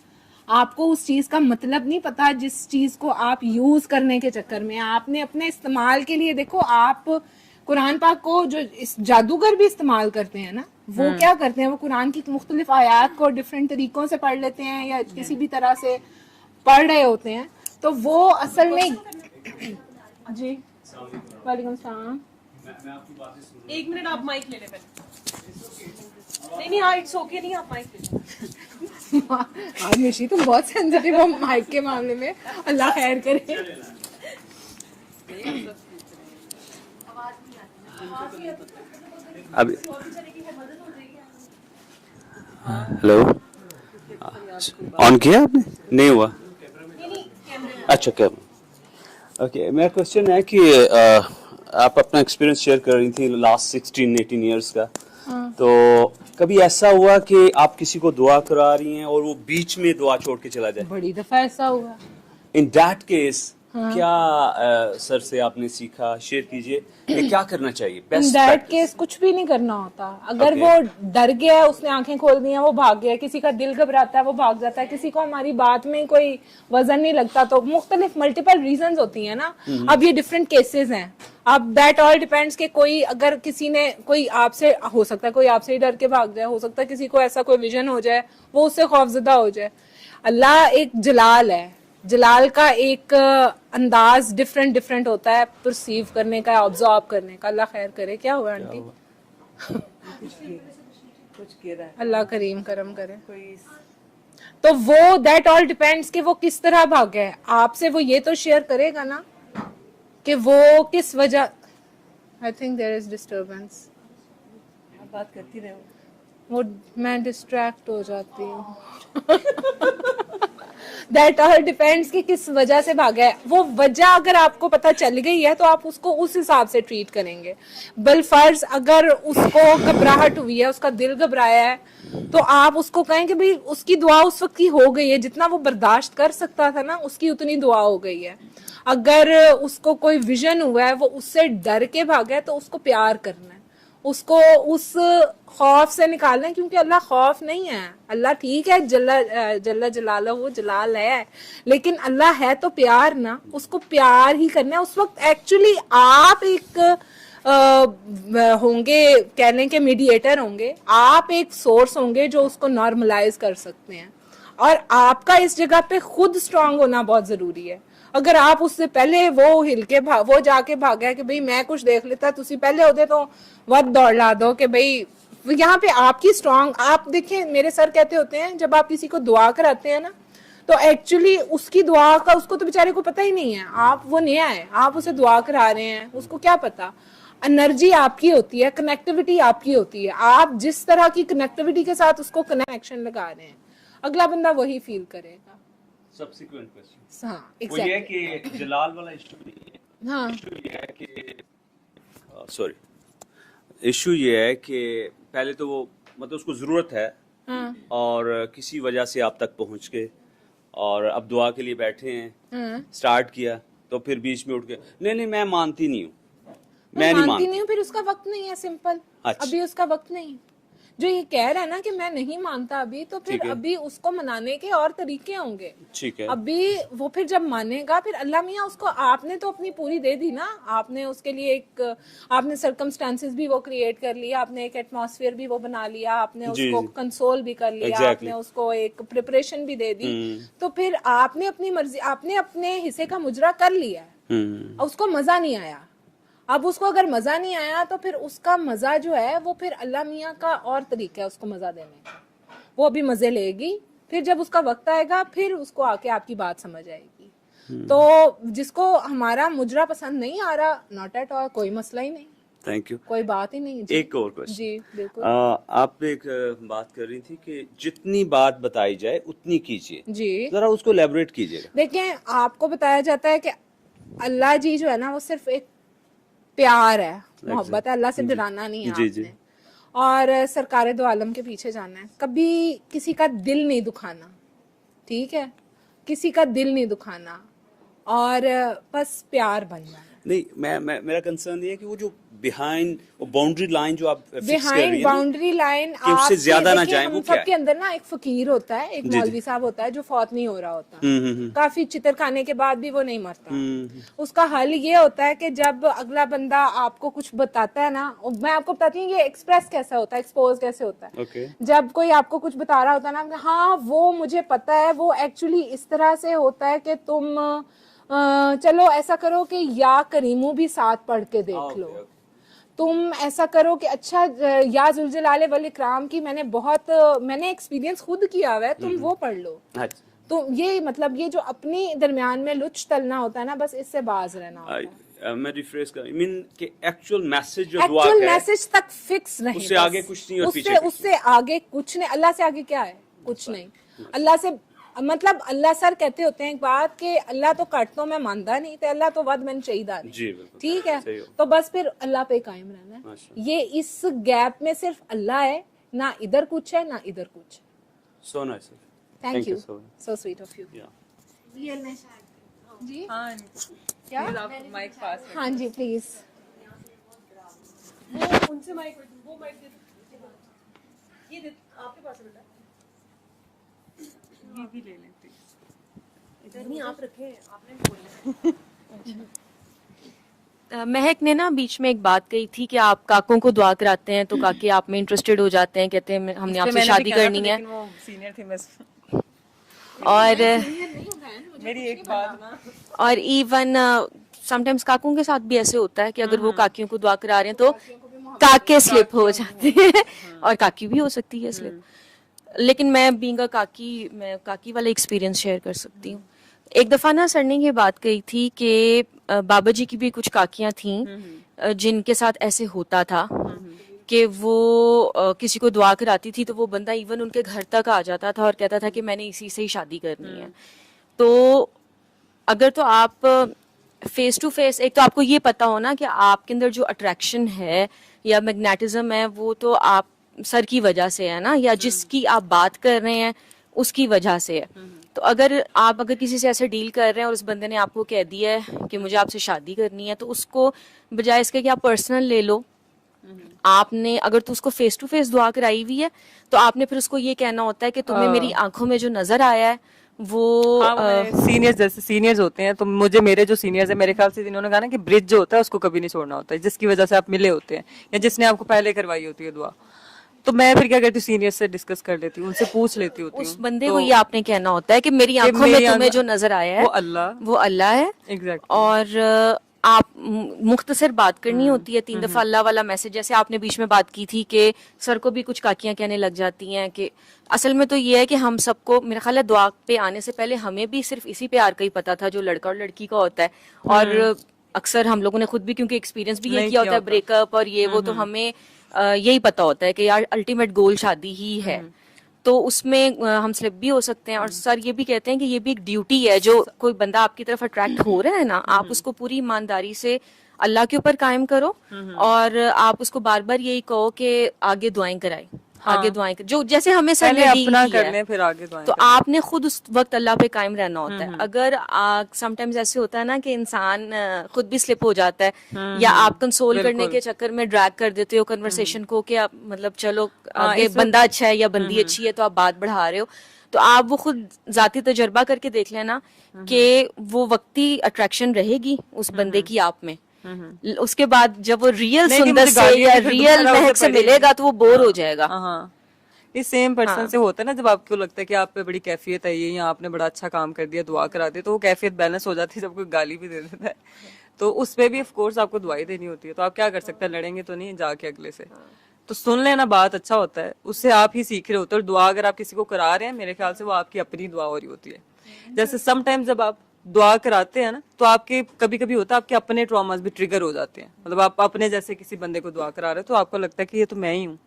आपको उस चीज का मतलब नहीं पता जिस चीज को आप यूज करने के चक्कर में आपने अपने इस्तेमाल के लिए, देखो आप कुरान पाक को जो इस जादूगर भी इस्तेमाल करते हैं ना, वो क्या करते हैं, वो कुरान की मुख्तलिफ आयात को डिफरेंट तरीकों से पढ़ लेते हैं या किसी भी तरह से पढ़ रहे होते हैं, तो वो असल में जी वालेकुम सलाम। एक मिनट आप माइक ले ले पहले। नहीं हाँ इट्स ओके, नहीं आप माइक ले ले। आज मिशी तुम बहुत सेंसिटिव हो माइक के मामले में, अल्लाह खैर करे। अभी हेलो ऑन किया आपने? नहीं हुआ? अच्छा क्या ओके, मेरा क्वेश्चन है कि आप अपना एक्सपीरियंस शेयर कर रही थी लास्ट 16-18 इयर्स का, तो कभी ऐसा हुआ कि आप किसी को दुआ करा रही हैं और वो बीच में दुआ छोड़ के चला जाए? बड़ी दफा ऐसा हुआ। इन दैट केस क्या सर से आपने सीखा, शेयर कीजिए कि क्या करना चाहिए इन बेस्ट दैट केस कुछ भी नहीं करना होता। अगर वो डर गया है, उसने आंखें खोल दी हैं, वो भाग गया, किसी का दिल घबराता है वो भाग जाता है, किसी को हमारी बात में कोई वजन नहीं लगता, तो मुख्तलिफ मल्टीपल रीजंस होती हैं ना। अब ये डिफरेंट केसेस हैं। अब दैट ऑल डिपेंड्स कि कोई अगर किसी ने कोई आपसे हो सकता है कोई आपसे ही डर के भाग जाए, हो सकता है किसी को ऐसा कोई विजन हो जाए वो उससे खौफजदा हो जाए। अल्लाह एक जलाल है, जलाल का एक अंदाज डिफरेंट डिफरेंट होता है परसीव करने का, ऑब्जर्व करने का। अल्लाह खैर करे। क्या हुआ आंटी? कुछ कह रहा है अल्लाह करीम करम करे। कोई। तो वो दैट ऑल डिपेंड्स कि वो किस तरह भागा है आपसे। वो ये तो शेयर करेगा ना कि वो किस वजह। I think there is disturbance. आप बात करती रहो। वो मैं डिस्ट्रैक्ट हो जाती हूँ। दैट ऑल डिपेंड्स कि किस वजह से भागा है। वो वजह अगर आपको पता चल गई है तो आप उसको उस हिसाब से ट्रीट करेंगे। बलफर्ज अगर उसको घबराहट हुई है, उसका दिल घबराया है, तो आप उसको कहें कि भाई उसकी दुआ उस वक्त की हो गई है, जितना वो बर्दाश्त कर सकता था ना उसकी उतनी दुआ हो गई है। अगर उसको कोई विजन हुआ है, वो उससे डर के भागा है, तो उसको प्यार करना है, उसको उस खौफ से निकालना है, क्योंकि अल्लाह खौफ नहीं है। अल्लाह ठीक है, जल्ला जलाला वो जलाल है, लेकिन अल्लाह है तो प्यार ना, उसको प्यार ही करना है। उस वक्त एक्चुअली आप एक होंगे, कहने के मीडिएटर होंगे, आप एक सोर्स होंगे जो उसको नॉर्मलाइज कर सकते हैं, और आपका इस जगह पे खुद स्ट्रांग होना बहुत जरूरी है। अगर आप उससे पहले वो हिल के वो जाके भागा है कि भाई मैं कुछ देख लेता, तुसी पहले होते तो वक्त दौड़ ला दो कि भाई यहाँ पे आपकी स्ट्रांग। आप देखें, मेरे सर कहते होते हैं जब आप किसी को दुआ कराते हैं ना, तो एक्चुअली उसकी दुआ का उसको तो बेचारे को पता ही नहीं है। आप वो नया है, आप उसे दुआ करा रहे हैं, उसको क्या पता। एनर्जी आपकी होती है, कनेक्टिविटी आपकी होती है। आप जिस तरह की कनेक्टिविटी के साथ उसको कनेक्शन लगा रहे हैं, अगला बंदा वही फील करेगा। सब्सिक्वेंट क्वेश्चन हाँ वो ये है एग्जैक्टली। कि जलाल वाला इशू नहीं है। हाँ इशू ये है कि सॉरी इशू ये है कि पहले तो वो मतलब उसको जरूरत है, हाँ और किसी वजह से आप तक पहुंच गए और अब दुआ के लिए बैठे हैं, हाँ। स्टार्ट किया तो फिर बीच में उठ के नहीं मैं मानती नहीं हूँ, मैं मैं नहीं मानती मानती। नहीं हूँ, फिर उसका वक्त नहीं है, सिंपल। अच्छा। अभी उसका वक्त नहीं। जो ये कह रहा है ना कि मैं नहीं मानता अभी, तो फिर ठीक है। अभी उसको मनाने के और तरीके होंगे। ठीक है। अभी वो फिर जब मानेगा, फिर अल्लाह मियाँ उसको, आपने तो अपनी पूरी दे दी ना, आपने उसके लिए एक, आपने सर्कमस्टांसेस भी वो क्रिएट कर लिया, आपने एक एटमॉस्फेयर भी वो बना लिया, आपने जी, उसको जी। कंसोल भी कर लिया, Exactly. आपने उसको एक प्रिपरेशन भी दे दी, तो फिर आपने अपनी मर्जी, आपने अपने हिस्से का मुजरा कर लिया है। अब उसको मजा नहीं आया। अब उसको अगर मजा नहीं आया तो फिर उसका मजा जो है वो फिर अल्लाह मियाँ का और तरीका है उसको मजा देने का। वो अभी मजे लेगी, फिर जब उसका वक्त आएगा फिर उसको आके आपकी बात समझ आएगी। तो जिसको हमारा मुजरा पसंद नहीं आ रहा, नॉट एट ऑल, कोई मसला ही नहीं, थैंक यू। कोई बात ही नहीं। जी। एक और क्वेश्चन। जी बिल्कुल। आप एक बात कर रही थी कि जितनी बात बताई जाए उतनी कीजिए, जी जरा उसको एलेबोरेट कीजिएगा। देखें, आपको बताया जाता है कि अल्लाह जी जो है ना वो सिर्फ एक प्यार है, मोहब्बत है, अल्लाह से डराना नहीं है जी, जी। आपने, और सरकार दो आलम के पीछे जाना है। कभी किसी का दिल नहीं दुखाना, ठीक है, किसी का दिल नहीं दुखाना, और बस प्यार बन जाना। नहीं मैं मेरा कंसर्न ये है कि वो जो बिहाइंड वो बाउंड्री लाइन जो आप फिक्स कर रही बिहाइंड हैं ना, बाउंड्री लाइन, कि उससे ज्यादा ना जाए, वो क्या है? सबके अंदर ना एक फकीर होता है, एक जी, जी। मौलवी साहब होता है जो फौत नहीं हो रहा होता, हम्म। काफी चितर खाने के बाद भी वो नहीं मरता। उसका हल ये होता है कि जब अगला बंदा आपको कुछ बताता है ना, मैं आपको बताती हूँ ये एक्सप्रेस कैसा होता है, एक्सपोज कैसे होता है। ओके। जब कोई आपको कुछ बता रहा होता है ना, हाँ वो मुझे पता है, वो एक्चुअली इस तरह से होता है कि तुम चलो ऐसा करो कि या करीमू भी साथ पढ़ के देख लो, तुम ऐसा करो कि अच्छा या जुलजलाले वल इकराम की मैंने एक्सपीरियंस खुद किया हुआ है, तुम वो पढ़ लो। तो ये मतलब ये जो अपने दरमियान में लुच तलना होता है ना, बस इससे बाज रहना होता है। मैं रिफ्रेश कर, आई मीन कि एक्चुअल मैसेज जो दुआ एक्चुअल का है मैसेज तक फिक्स नहीं, उससे बस। आगे कुछ नहीं और पीछे कुछ उससे आगे कुछ नहीं। अल्लाह से आगे क्या है? कुछ नहीं। अल्लाह से मतलब अल्लाह सर कहते होते हैं एक बात कि अल्लाह तो कट तो मैं मानता नहीं, तो अल्लाह तो वद मैंने चाहिदा नहीं। जी बिल्कुल, ठीक है, सही हो। तो बस फिर अल्लाह पे कायम रहना है। माशाल्लाह। ये इस गैप में सिर्फ अल्लाह है, ना इधर कुछ है ना इधर कुछ। So nice. Thank you, so much. So sweet of you. Yeah. जी हाँ क्या आप माइक पास हाँ जी प्लीज वो उनसे माइक वो माइक दे दो। ये दे आपके पास है बेटा। ये भी ले लेते हैं। इधर नहीं आप रखे आपने भी बोलना। महक ने ना बीच में एक बात कही थी कि आप काकों को दुआ कराते हैं तो काके आप में इंटरेस्टेड हो जाते हैं, कहते हैं हमने आपसे शादी करनी है। लेकिन वो सीनियर थी मैं और मेरी एक बात ना और इवन समटाइम्स काकों के साथ भी ऐसे होता है कि अगर वो काकियों को दुआ करा रहे हैं तो काके स्लिप हो जाते हैं और काकी भी हो सकती है स्लिप। लेकिन मैं बीइंग अ काकी, मैं काकी वाला एक्सपीरियंस शेयर कर सकती हूँ। एक दफा ना सर ने ये बात कही थी कि बाबा जी की भी कुछ काकियां थीं जिनके साथ ऐसे होता था कि वो किसी को दुआ कराती थी तो वो बंदा इवन उनके घर तक आ जाता था और कहता था कि मैंने इसी से ही शादी करनी है। तो अगर तो आप फेस टू फेस, एक तो आपको ये पता हो ना कि आपके अंदर जो अट्रैक्शन है या मैग्नेटिज्म है वो तो आप सर की वजह से है ना, या जिसकी आप बात कर रहे हैं उसकी वजह से है। तो अगर किसी से ऐसे डील कर रहे हैं और उस बंदे ने आपको कह दिया है कि मुझे आपसे शादी करनी है, तो उसको बजाय इसके कि आप पर्सनल ले लो, आपने अगर तो उसको फेस टू फेस दुआ कराई हुई है तो आपने फिर उसको ये कहना होता है कि तुम्हें मेरी आंखों में जो नजर आया है वो सीनियर्स जैसे सीनियर्स होते हैं, तो मुझे मेरे जो सीनियर्स है मेरे ख्याल से इन्होंने कहा ना कि ब्रिज जो होता है उसको कभी नहीं छोड़ना होता है, जिसकी वजह से आप मिले होते हैं या जिसने आपको पहले करवाई होती है दुआ। तो मैं फिर क्या करती हूँ, सीनियर्स से डिस्कस कर लेती हूँ, उनसे पूछ लेती होती हूँ। उस बंदे को ये आपने कहना होता है कि मेरी आंखों में तुम्हें जो नजर आया है वो अल्लाह है। एग्जैक्ट। और आप मुख्तसर बात करनी होती है, 3 दफा अल्लाह वाला मैसेज, जैसे आपने बीच में बात की थी कि सर को भी कुछ काकियां कहने लग जाती हैं कि असल में तो ये है कि हम सबको, मेरा ख्याल है दुआ पे आने से पहले हमें भी सिर्फ इसी प्यार का ही पता था जो लड़का और लड़की का होता है। और अक्सर हम लोगों ने खुद भी क्योंकि एक्सपीरियंस भी ये किया होता है ब्रेकअप और ये वो, तो हमें यही पता होता है कि यार अल्टीमेट गोल शादी ही है। तो उसमें हम स्लिप भी हो सकते हैं। और सर ये भी कहते हैं कि ये भी एक ड्यूटी है, जो कोई बंदा आपकी तरफ अट्रैक्ट हो रहा है ना, आप उसको पूरी ईमानदारी से अल्लाह के ऊपर कायम करो और आप उसको बार बार यही कहो कि आगे दुआएं कराए, आगे दुआएं जो जैसे हमें सर ने डी अपना किया कर लें फिर आगे दुआएं तो आपने खुद उस वक्त अल्लाह पे कायम रहना होता है। अगर समटाइम्स ऐसे होता है ना कि इंसान खुद भी स्लिप हो जाता है या आप कंसोल करने के चक्कर में ड्रैग कर देते हो कन्वर्सेशन को कि आप मतलब चलो आगे बंदा अच्छा है या बंदी अच्छी है तो आप बात बढ़ा रहे हो, तो आप वो खुद जाती तजर्बा करके देख लेना कि वो वक्ती अट्रैक्शन रहेगी उस बंदे की आप में। उसके बाद जब वो रियल सुंदर से या रियल महक से मिलेगा तो वो बोर हो जाएगा। इस सेम पर्सन से होता है ना, जब आपको लगता है कि आप पे बड़ी कैफियत है ये या आपने बड़ा अच्छा काम कर दिया, दुआ करा दी, तो वो कैफियत बैलेंस हो जाती है जब कोई गाली भी दे देता है। तो उस पे भी ऑफ कोर्स आपको दुआई देनी होती है। तो आप क्या कर सकते हैं, लड़ेंगे तो नहीं जाके अगले से, तो सुन लेना बात, अच्छा होता है, उससे आप ही सीख रहे होते हो। और दुआ अगर आप किसी को करा रहे हैं, मेरे ख्याल से वो आपकी अपनी दुआ हो रही होती है। जैसे समटाइम्स जब आप दुआ कराते हैं ना, तो आपके कभी कभी होता है आपके अपने ट्रॉमास भी ट्रिगर हो जाते हैं। मतलब आप अपने जैसे किसी बंदे को दुआ करा रहे हो तो आपको लगता है कि ये तो मैं ही हूँ,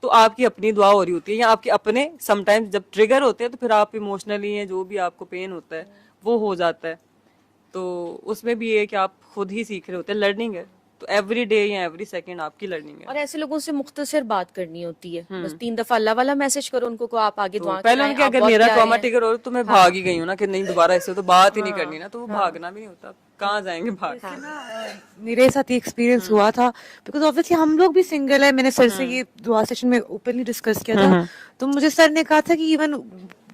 तो आपकी अपनी दुआ हो रही होती है। या आपके अपने समटाइम्स जब ट्रिगर होते हैं तो फिर आप इमोशनली हैं, जो भी आपको पेन होता है वो हो जाता है। तो उसमें भी ये है कि आप खुद ही सीख रहे होते हैं, लर्निंग है। तो एवरी डे या एवरी सेकंड आपकी लर्निंग है। और ऐसे लोगों से मुख्तसर बात करनी होती है, बस 3 दफा अल्लाह वाला मैसेज करो उनको को आप आगे दुआ पहले उनके अगर मेरा ट्रॉमा ट्रिगर हो तो मैं भाग ही गई हूँ ना कि नहीं दोबारा इससे तो बात ही नहीं करनी ना, तो वो भागना भी नहीं होता, कहाँ जाएंगे भाग। मेरे साथ ये एक्सपीरियंस हुआ था बिकॉज ऑब्वियसली हम लोग भी सिंगल है। मैंने सर से ये दुआ सेशन में ओपनली डिस्कस किया था, तो मुझे सर ने कहा था कि इवन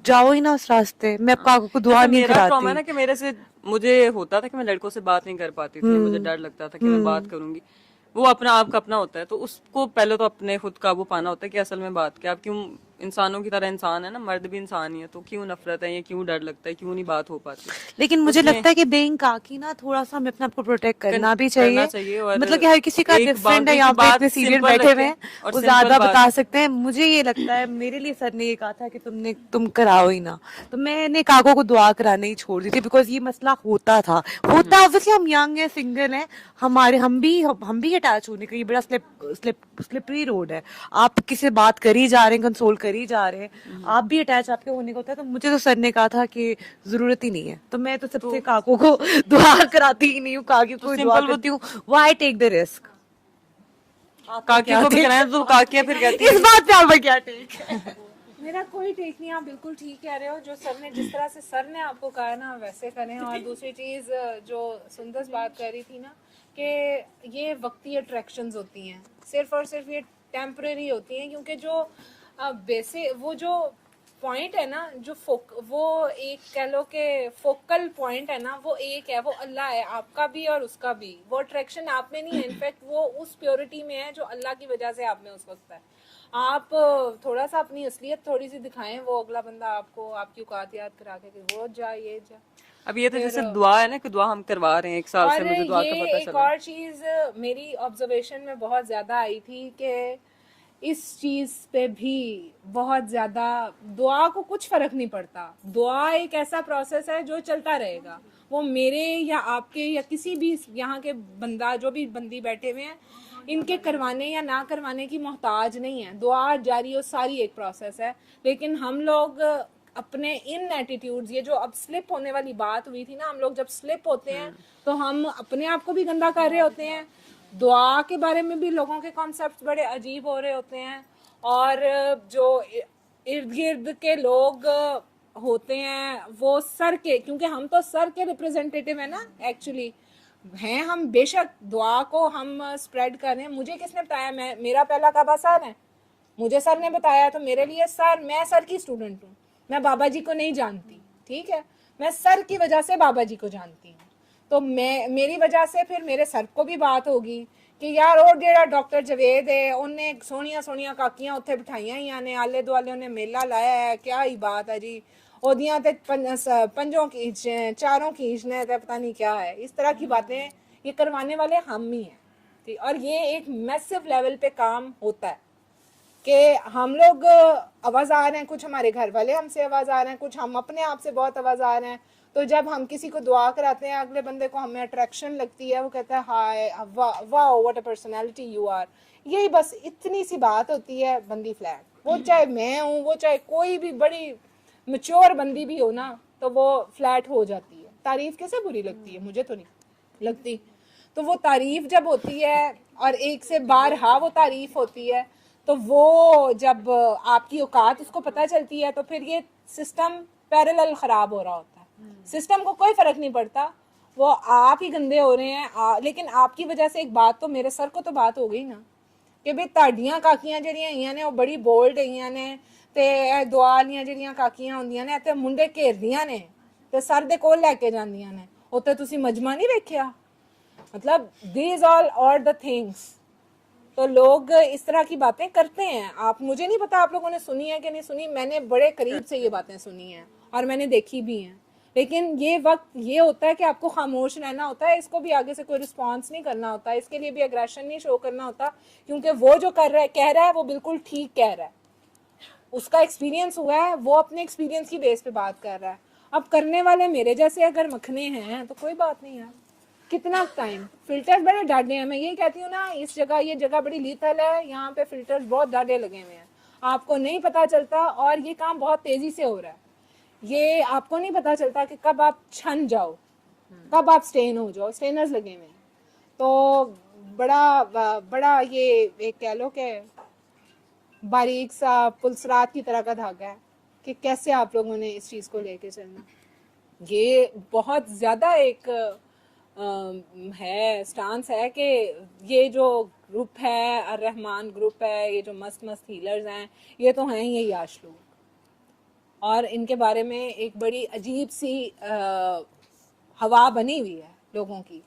जाओ ही ना उस रास्ते, मैं आपको को दुआ नहीं कराती। ट्रॉमा ना कि मेरे से मुझे होता था कि मैं लड़कों से बात नहीं कर पाती थी, मुझे डर लगता था कि मैं बात करूंगी। वो अपना आप का अपना होता है, तो उसको पहले तो अपने खुद काबू पाना होता है कि असल में बात क्या, आप क्यों इंसानों की तरह इंसान है ना, मर्द भी इंसान ही है, तो क्यों नफरत है, ये क्यों डर लगता है, क्यों नहीं बात हो पाती। लेकिन मुझे लगता है कि बेइंग काकी ना थोड़ा सा हमें अपने आप को प्रोटेक्ट करना भी चाहिए। मतलब कि हर किसी का डिफरेंट है, यहाँ पे इतने सीनियर बैठे हुए हैं वो ज्यादा बता सकते हैं। मुझे ये लगता है, मेरे लिए सर ने ये कहा था कि तुम कराओ ही ना, तो मैंने काकों को दुआ कराने ही छोड़ दी थी बिकॉज ये मसला होता था। ऑब्वियसली हम यंग है, सिंगल है, हम भी अटैच होने का ये बड़ा स्लिपरी रोड है। आप किसी बात कर ही जा रहे हैं, कंसोल कर ही जा रहे हैं, आप भी अटैच आपके होने का होता है। तो मुझे तो सर ने कहा था कि जरूरत ही नहीं है, तो मैं तो सबसे काकों को दुआ कराती ही नहीं हूँ, काकी को दुआ करती हूँ। Why take the risk? काकी को भी कराएं तो काकियां फिर कहती हैं इस बात पे आप क्या टेक है? मेरा कोई टेक नहीं, आप बिल्कुल ठीक कह रहे हो। जो सर ने, जिस तरह से सर ने आपको कहा ना वैसे करें। और दूसरी चीज़ जो सुंदर बात कर रही थी ना कि ये वक्ती अट्रैक्शंस होती हैं, सिर्फ और सिर्फ ये टेम्परेरी होती हैं, क्योंकि जो बेसिक वो जो पॉइंट है ना, जो वो एक कह लो कि फोकल पॉइंट है ना, वो एक है, वो अल्लाह है, आपका भी और उसका भी। वो अट्रैक्शन आप में नहीं है, इनफैक्ट वो उस प्योरिटी में है जो अल्लाह की वजह से आप में उस वक्त है। आप थोड़ा सा अपनी असलियत थोड़ी सी दिखाएं, वो अगला बंदा आपको आपकी औकात याद करा के कि वो जा ये जा। अब ये तो जैसे दुआ है ना कि दुआ हम करवा रहे हैं 1 साल से, मुझे दुआ का पता एक चला। और चीज मेरी ऑब्जर्वेशन में बहुत ज्यादा आई थी कि इस चीज पे भी बहुत ज्यादा दुआ को कुछ फर्क नहीं पड़ता। दुआ एक ऐसा प्रोसेस है जो चलता रहेगा, वो मेरे या आपके या किसी भी यहाँ के बंदा, जो भी बंदी बैठे हुए हैं, इनके करवाने या ना करवाने की मोहताज नहीं है। दुआ जारी और सारी एक प्रोसेस है। लेकिन हम लोग अपने इन एटीट्यूड्स, ये जो अब स्लिप होने वाली बात हुई थी ना, हम लोग जब स्लिप होते हैं तो हम अपने आप को भी गंदा कर रहे होते हैं, दुआ के बारे में भी लोगों के कॉन्सेप्ट्स बड़े अजीब हो रहे होते हैं, और जो इर्द गिर्द के लोग होते हैं वो सर के, क्योंकि हम तो सर के रिप्रेजेंटेटिव है ना एक्चुअली हैं हम। बेशक दुआ को हम स्प्रेड कर रहे हैं। मुझे किसने बताया? मेरा पहला काबा सर है, मुझे सर ने बताया। तो मेरे लिए सर, मैं सर की स्टूडेंट हूँ, मैं बाबा जी को नहीं जानती, ठीक है, मैं सर की वजह से बाबा जी को जानती हूँ। तो मेरी वजह से फिर मेरे सर को भी बात होगी कि यार वो जेड़ा डॉक्टर जवेद है, उन्हें सोहनिया सोहनिया काकियां उत्थे बिठाइयां ही ने, आले दुआले उन्हें मेला लाया है, क्या ही बात है जी, ओदियां ते पंजों खींचने, चारों खींचने, पता नहीं क्या है। इस तरह की बातें ये करवाने वाले हम ही हैं, ठीक। और ये एक मैसिव लेवल पे काम होता है कि हम लोग आवाज़ आ रहे हैं, कुछ हमारे घर वाले हमसे आवाज़ आ रहे हैं, कुछ हम अपने आप से बहुत आवाज़ आ रहे हैं। तो जब हम किसी को दुआ कराते हैं, अगले बंदे को हमें अट्रैक्शन लगती है, वो कहता है हाय वाह what a personality you are. यही बस इतनी सी बात होती है, बंदी फ्लैट। वो चाहे मैं हूँ, वो चाहे कोई भी बड़ी मैच्योर बंदी भी हो ना, तो वो फ्लैट हो जाती है। तारीफ कैसे बुरी लगती है? मुझे तो नहीं लगती। तो वो तारीफ जब होती है और एक से बारहा वो तारीफ होती है, तो वो जब आपकी औकात उसको पता चलती है, तो फिर ये सिस्टम पैरेलल खराब हो रहा होता है। सिस्टम को कोई फर्क नहीं पड़ता, वो आप ही गंदे हो रहे हैं। लेकिन आपकी वजह से एक बात तो, मेरे सर को तो बात हो गई ना कि भाई ताड़ियां काकियां जड़ियां आईयां ने, वो बड़ी बोल्ड आईयां ने, ते दुआ वालियां जड़ियां काकियां होंदियां ने, ते मुंडे घेरदियां ने, ते सर दे कोल लैके जांदियां ने। उत्ते तुसी मजमा नहीं वेखिया? मतलब these all are the things. तो लोग इस तरह की बातें करते हैं। आप, मुझे नहीं पता आप लोगों ने सुनी है कि नहीं सुनी, मैंने बड़े करीब से ये बातें सुनी हैं और मैंने देखी भी हैं। लेकिन ये वक्त ये होता है कि आपको खामोश रहना होता है, इसको भी आगे से कोई रिस्पांस नहीं करना होता, इसके लिए भी एग्रेशन नहीं शो करना होता, क्योंकि वो जो कर रहा है, कह रहा है, वो बिल्कुल ठीक कह रहा है, उसका एक्सपीरियंस हुआ है, वो अपने एक्सपीरियंस की बेस पे बात कर रहा है। अब करने वाले मेरे जैसे अगर मखने हैं तो कोई बात नहीं यार, कितना टाइम। फिल्टर्स बड़े डाढ़े हैं, मैं यही कहती हूँ ना, इस जगह, ये जगह बड़ी लीथल है, यहाँ पे फिल्टर्स बहुत डाढ़े लगे हुए हैं, आपको नहीं पता चलता। और ये काम बहुत तेजी से हो रहा है, ये आपको नहीं पता चलता कि कब आप छन जाओ, कब आप स्टेन हो जाओ, स्टेनर्स लगे हुए हैं। तो बड़ा ये एक कह लो कि बारीक सा पुलसरात की तरह का धागा है कि कैसे आप लोगों ने इस चीज़ को लेके चलना। ये बहुत ज़्यादा एक है स्टांस है कि ये जो ग्रुप है, अर्रहमान ग्रुप है, ये जो मस्त मस्त हीलर्स हैं, ये तो हैं ये याश लोग, और इनके बारे में एक बड़ी अजीब सी हवा बनी हुई है लोगों की।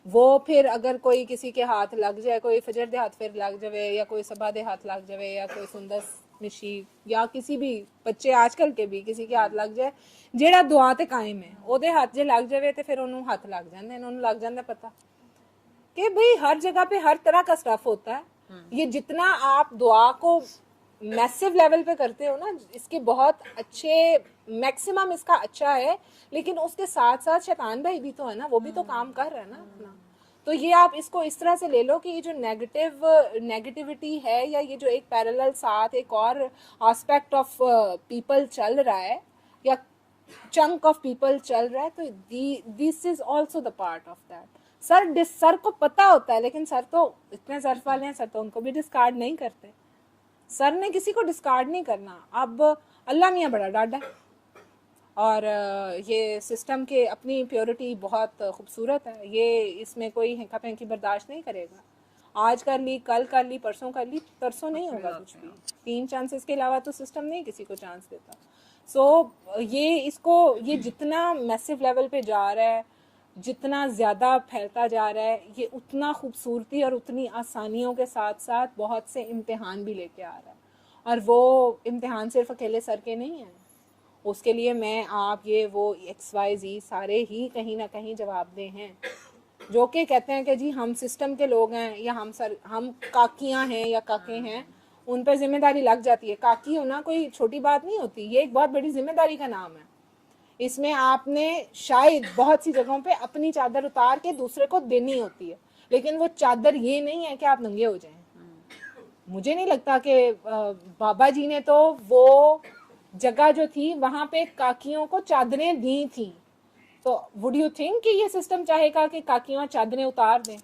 वो फिर अगर कोई किसी के हाथ लग जाए, कोई फजर दे हाथ फिर लग जाए, या कोई सबा दे हाथ लग जाए, या कोई सुंदर मिशी, या किसी भी बच्चे आजकल के भी किसी के हाथ लग जाए, जेड़ा दुआ ते कायम है, ओदे हाथ जे लग जाए तो फिर उन्होंने हाथ लग जाते, उन्होंने लग जाता पता कि भाई हर जगह पे हर तरह का स्टफ होता है। ये जितना आप दुआ को मैसिव लेवल पे करते हो ना, इसके बहुत अच्छे मैक्सिमम इसका अच्छा है, लेकिन उसके साथ साथ शैतान भाई भी तो है ना, वो भी तो काम कर रहा है ना अपना। तो ये आप इसको इस तरह से ले लो कि ये जो नेगेटिविटी है, या ये जो एक पैरेलल साथ एक और एस्पेक्ट ऑफ पीपल चल रहा है, या चंक ऑफ पीपल चल रहा है, तो this is also the part of that. Sir को पता होता है, लेकिन सर तो इतने ज़र्फ वाले हैं, सर तो उनको भी डिस्कार्ड नहीं करते। सर ने किसी को डिस्कार्ड नहीं करना। अब अल्लाह मियाँ बड़ा डाढ़ा है और ये सिस्टम के अपनी प्योरिटी बहुत खूबसूरत है, ये इसमें कोई हेंका फेंकी बर्दाश्त नहीं करेगा। आज कर ली, कल कर ली, परसों कर ली, परसों नहीं होगा कुछ भी। 3 चांसेस के अलावा तो सिस्टम नहीं किसी को चांस देता। ये जितना मैसिव लेवल पे जा रहा है, जितना ज़्यादा फैलता जा रहा है, ये उतना खूबसूरती और उतनी आसानियों के साथ साथ बहुत से इम्तिहान भी लेके आ रहा है। और वो इम्तिहान सिर्फ अकेले सर के नहीं हैं, उसके लिए मैं, आप, ये वो XYZ सारे ही कहीं ना कहीं जवाबदेह हैं, जो कि कहते हैं कि जी हम सिस्टम के लोग हैं या हम काकियां हैं या काके हैं, उन पर जिम्मेदारी लग जाती है। काकी होना कोई छोटी बात नहीं होती, ये एक बहुत बड़ी जिम्मेदारी का नाम है। इसमें आपने शायद बहुत सी जगहों पे अपनी चादर उतार के दूसरे को देनी होती है, लेकिन वो चादर ये नहीं है कि आप नंगे हो जाएं। मुझे नहीं लगता कि बाबा जी ने तो वो जगह जो थी वहां पे काकियों को चादरें दी थी, तो वुड यू थिंक कि ये सिस्टम चाहेगा कि काकियां चादरें उतार दें?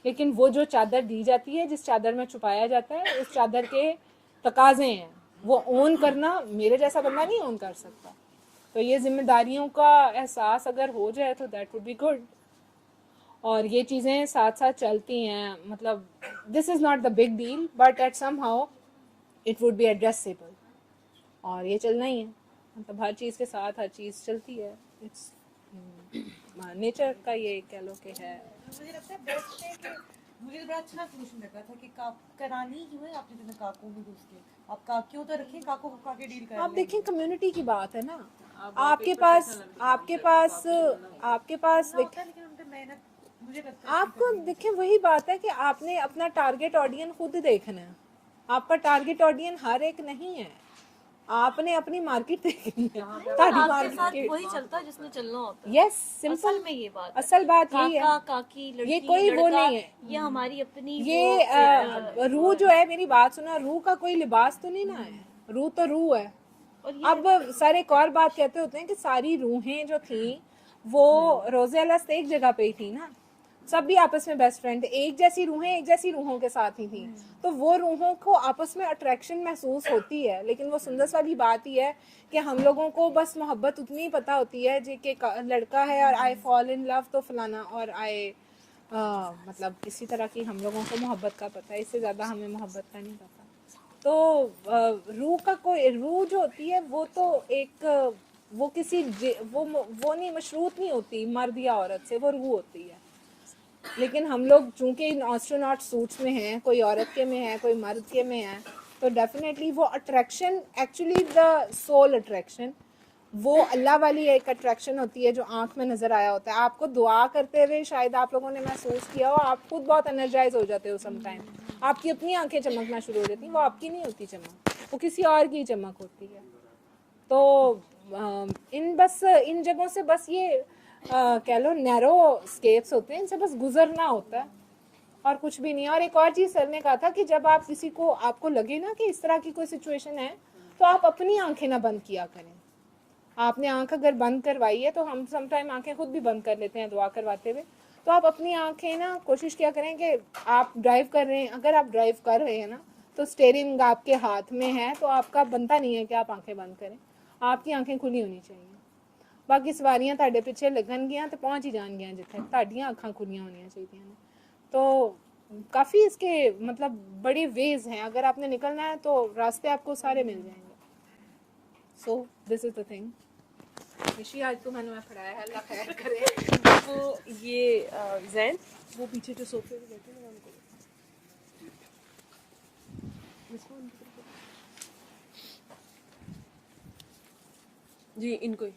लेकिन वो जो चादर दी जाती है, जिस चादर में छुपाया जाता है, उस चादर के तकाजे हैं, वो ओन करना मेरे जैसा बंदा नहीं ओन कर सकता। तो ये जिम्मेदारियों का एहसास अगर हो जाए तो दैट वुड बी गुड। और ये चीज़ें साथ साथ चलती हैं, मतलब this is not the big deal, but at somehow it would be addressable. और ये चलना ही है, मतलब हर चीज़ के साथ हर चीज़ चलती है। इट्स नेचर का ये कह लो कि है। मुझे लगता है बेस्ट है कि मुझे बड़ा अच्छा सोल्यूशन लगा था कि करानी क्यों है आपने तुम्हें काकों में घुस के, आप काकियों तो रखें, काकों को काके डील कर। आप देखें कम्युनिटी की बात है ना, आपके पास लेकिन उन पे मेहनत मुझे लगता है आपको देखें, वही बात है कि आपने अपना टारगेट ऑडियंस खुद देखना है। आपका टारगेट ऑडियंस हर एक नहीं है, आपने अपनी मार्केट देखनी है। आपके साथ वही चलता है जिसने चलना होता है। यस, सिंपल असल में ये बात है। असल बात यही है। काका, काकी, लड़की, ये कोई वो लड़का, नहीं है, ये हमारी अपनी ये रूह जो है, मेरी बात सुना, रूह का कोई लिबास तो नहीं ना है, रूह तो रूह है। अब सारे एक और बात कहते होते हैं कि सारी रूहें जो थी वो रोज़े अलस्त एक जगह पे ही थी ना, सब भी आपस में बेस्ट फ्रेंड, एक जैसी रूहें एक जैसी रूहों के साथ ही थी, तो वो रूहों को आपस में अट्रैक्शन महसूस होती है। लेकिन वो सुंदर वाली बात ही है कि हम लोगों को बस मोहब्बत उतनी ही पता होती है जी कि लड़का है और आई फॉल इन लव तो फलाना, और मतलब इसी तरह की हम लोगों को मोहब्बत का पता है, इससे ज़्यादा हमें मोहब्बत का नहीं पता। तो रूह का कोई, रूह जो होती है वो तो एक वो किसी वो नहीं, मशरूत नहीं होती मर्द या औरत से, वो रूह होती है। लेकिन हम लोग चूंकि इन एस्ट्रोनॉट सूट्स में हैं, कोई औरत के में है, कोई मर्द के में है, तो डेफिनेटली वो attraction, actually the soul attraction, वो अल्लाह वाली एक अट्रैक्शन होती है जो आंख में नज़र आया होता है। आपको दुआ करते हुए शायद आप लोगों ने महसूस किया हो, आप खुद बहुत एनर्जाइज हो जाते हो समटाइम, आपकी अपनी आंखें चमकना शुरू हो जाती हैं, वो आपकी नहीं होती चमक, वो किसी और की चमक होती है। तो इन जगहों से बस ये कह लो नैरो स्केप्स होते हैं, इनसे बस गुजरना होता है और कुछ भी नहीं। और एक और चीज़ सर ने कहा था कि जब आप किसी को, आपको लगे ना कि इस तरह की कोई सिचुएशन है, तो आप अपनी आंखें ना बंद किया करें। आपने आंख अगर बंद करवाई है, तो हम समटाइम आंखें खुद भी बंद कर लेते हैं दुआ करवाते हुए, तो आप अपनी आंखें ना कोशिश किया करें कि आप ड्राइव कर रहे हैं, अगर आप ड्राइव कर रहे हैं ना, तो स्टेयरिंग आपके हाथ में है, तो आपका बनता नहीं है कि आप आंखें बंद करें, आपकी आंखें खुली होनी चाहिए। बाकी सवारियां ਤੁਹਾਡੇ ਪਿੱਛੇ ਲੱਗਣਗੀਆਂ ਤੇ ਪਹੁੰਚ ਹੀ ਜਾਣਗੀਆਂ ਜਿੱਥੇ, ਤੁਹਾਡੀਆਂ ਅੱਖਾਂ खुलियां होनी चाहिए ने। तो काफ़ी इसके मतलब बड़े वेज हैं, अगर आपने निकलना है तो रास्ते आपको सारे मिल जाएंगे। So this is the thing. Rishi आज तो मैंने पढ़ाया है, अल्लाह खैर करे। तो ये जैन वो पीछे जो सोफे पे बैठे हैं उनको जी, इनको ही।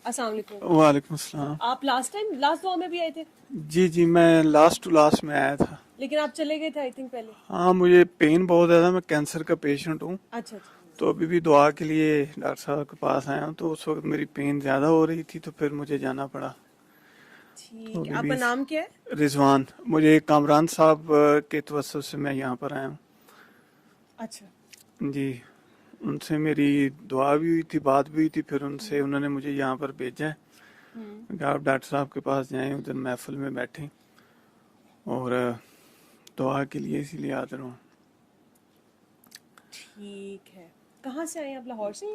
अस्सलाम वालेकुम। वालेकुम अस्सलाम। आप लास्ट दुआ में भी आए थे? जी मैं लास्ट टू लास्ट में आया था। लेकिन आप चले गए थे आई थिंक पहले। हाँ, मुझे पेन बहुत ज़्यादा, मैं कैंसर का पेशेंट हूँ। अच्छा अच्छा। तो अभी भी दुआ के लिए डॉक्टर साहब के पास आया हूँ, तो उस वक्त मेरी पेन ज़्यादा हो रही थी, तो फिर मुझे जाना पड़ा। ठीक तो है, आपका नाम क्या है? रिजवान। मुझे कामरान साहब के तवज्जुह से मैं यहाँ पर आया हूँ। अच्छा जी, उनसे मेरी दुआ भी हुई थी, बात भी हुई थी, फिर उनसे उन्होंने मुझे यहाँ पर भेजा है कि आप डॉक्टर साहब के पास जाएं, उधर महफिल में बैठें और दुआ के लिए, इसीलिए हाजिर हूँ। ठीक है। कहाँ से आए हैं आप? लाहौर से?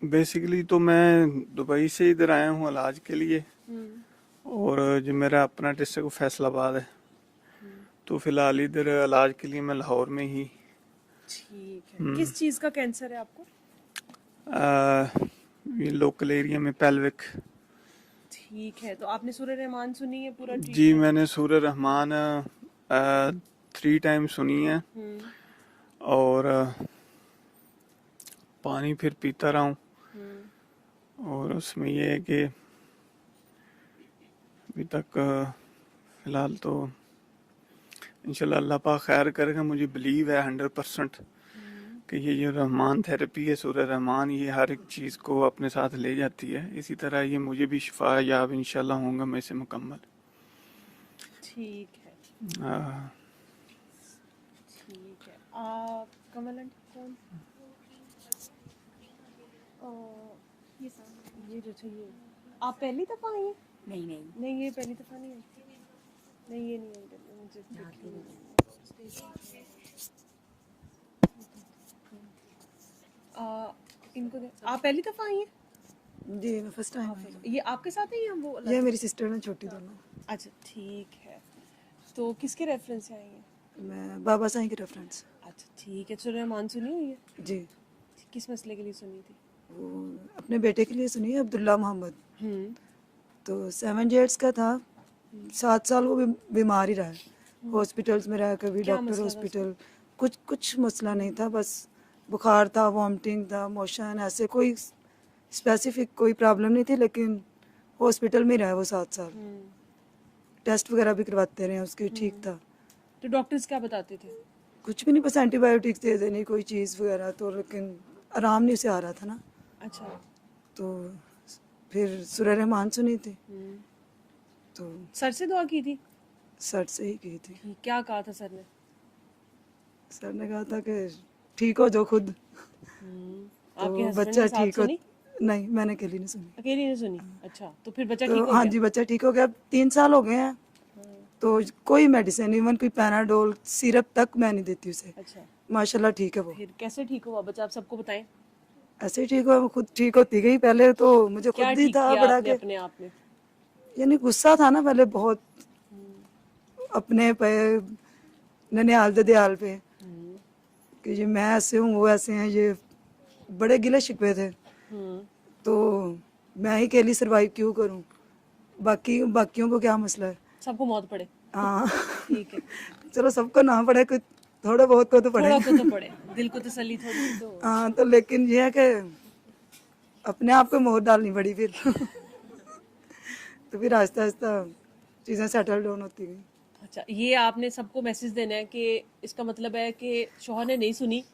बेसिकली तो मैं दुबई से इधर आया हूँ इलाज के लिए, और जो मेरा अपना डिस्ट्रिक्ट फैसलाबाद है, तो फिलहाल इधर इलाज के लिए मैं लाहौर में ही। ठीक है। किस चीज़ का कैंसर है आपको? ये लोकल एरिया में पेल्विक। ठीक है। तो आपने सूरह रहमान सुनी है पूरा? जी मैंने सूरह रहमान 3 टाइम सुनी है, और पानी फिर पीता रहा हूँ, और उसमें ये है कि अभी तक फिलहाल तो इंशाल्लाह अल्लाह पाक खैर करेगा। मुझे बिलीव है 100% कि ये जो रहमान थेरेपी है, सूरह रहमान, ये हर एक चीज़ को अपने साथ ले जाती है। इसी तरह ये मुझे भी शिफा याब इंशाल्लाह होगा मैं इसे मुकम्मल। ठीक है। आ, ठीक है। आप कमल आंटी कौन? ये जो चाहिए। आप पहली दफ़ा आई हैं? नहीं ये पहली दफ़ा नहीं आई। नहीं ये नहीं आई। मुझे इनको आप पहली दफ़ा आई हैं? जी मैं फर्स्ट टाइम आई हूँ। ये आपके साथ ही हैं वो? ये मेरी सिस्टर है छोटी दोनों। अच्छा ठीक है। तो किसके रेफरेंस से आई हैं? मैं बाबा साईं की रेफरेंस। अच्छा ठीक है। सूरह रहमान सुनी हुई है? जी किस मसले के लिए सुनी थी? वो अपने बेटे के लिए सुनी है, अब्दुल्ला मोहम्मद। तो 7 years का था, 7 साल वो बीमार ही रहा है, हॉस्पिटल्स में रहा, कभी डॉक्टर हॉस्पिटल, कुछ मसला नहीं था, बस बुखार था, वॉमिटिंग था, मोशन, ऐसे कोई स्पेसिफिक कोई प्रॉब्लम नहीं थी, लेकिन हॉस्पिटल में रहा वो 7 साल। टेस्ट वगैरह भी करवाते रहे उसकी, ठीक था। तो डॉक्टर्स क्या बताते थे? कुछ भी नहीं, बस एंटीबायोटिक्स दे देनी कोई चीज़ वगैरह, तो लेकिन आराम नहीं उसे आ रहा था ना। अच्छा। तो फिर सूरह रहमान सुनी थी, तो सर से दुआ की थी? सर से ही की थी। क्या कहा था सर ने? सर ने कहा था कि ठीक हो जो खुद, आपके तो हस्बैंड बच्चा ने साथ ठीक हो। सुनी? नहीं मैंने अकेली नहीं सुनी। अकेली ने सुनी? अच्छा। तो फिर बच्चा तो ठीक हो हाँ गया? जी बच्चा ठीक हो गया। 3 साल हो गए हैं, तो कोई मेडिसिन, इवन कोई पैनाडोल सिरप तक मैं नहीं देती उसे। अच्छा। माशाल्लाह ठीक है वो। फिर कैसे ठीक हुआ बच्चा? आप सबको बताएं। ऐसे ही ठीक हुआ, वो खुद ठीक होती गई। पहले तो मुझे क्या खुद ही ठीक था किया बड़ा आपने के, अपने आप में? यानी गुस्सा था ना पहले बहुत अपने पे, ननिहाल ददियाल पे, कि ये मैं ऐसे हूँ वो ऐसे हैं, ये बड़े गिले शिकवे थे। तो मैं ही अकेली सरवाइव क्यों करूँ, बाकियों को क्या मसला है। सबको मौत पड़े। हाँ ठीक है। चलो सबको ना पड़े, कुछ थोड़े बहुत को तो पड़े। थोड़ा को तो पड़े, दिल को तसल्ली थोड़ी सी तो। हाँ तो लेकिन ये है कि अपने आप को मोहर डालनी पड़ी फिर तो फिर आहिस्ता आहिस्ता चीज़ें सेटल डाउन होती गई। अच्छा। ये आपने सबको मैसेज देना है कि इसका मतलब है कि शौहर ने नहीं सुनी,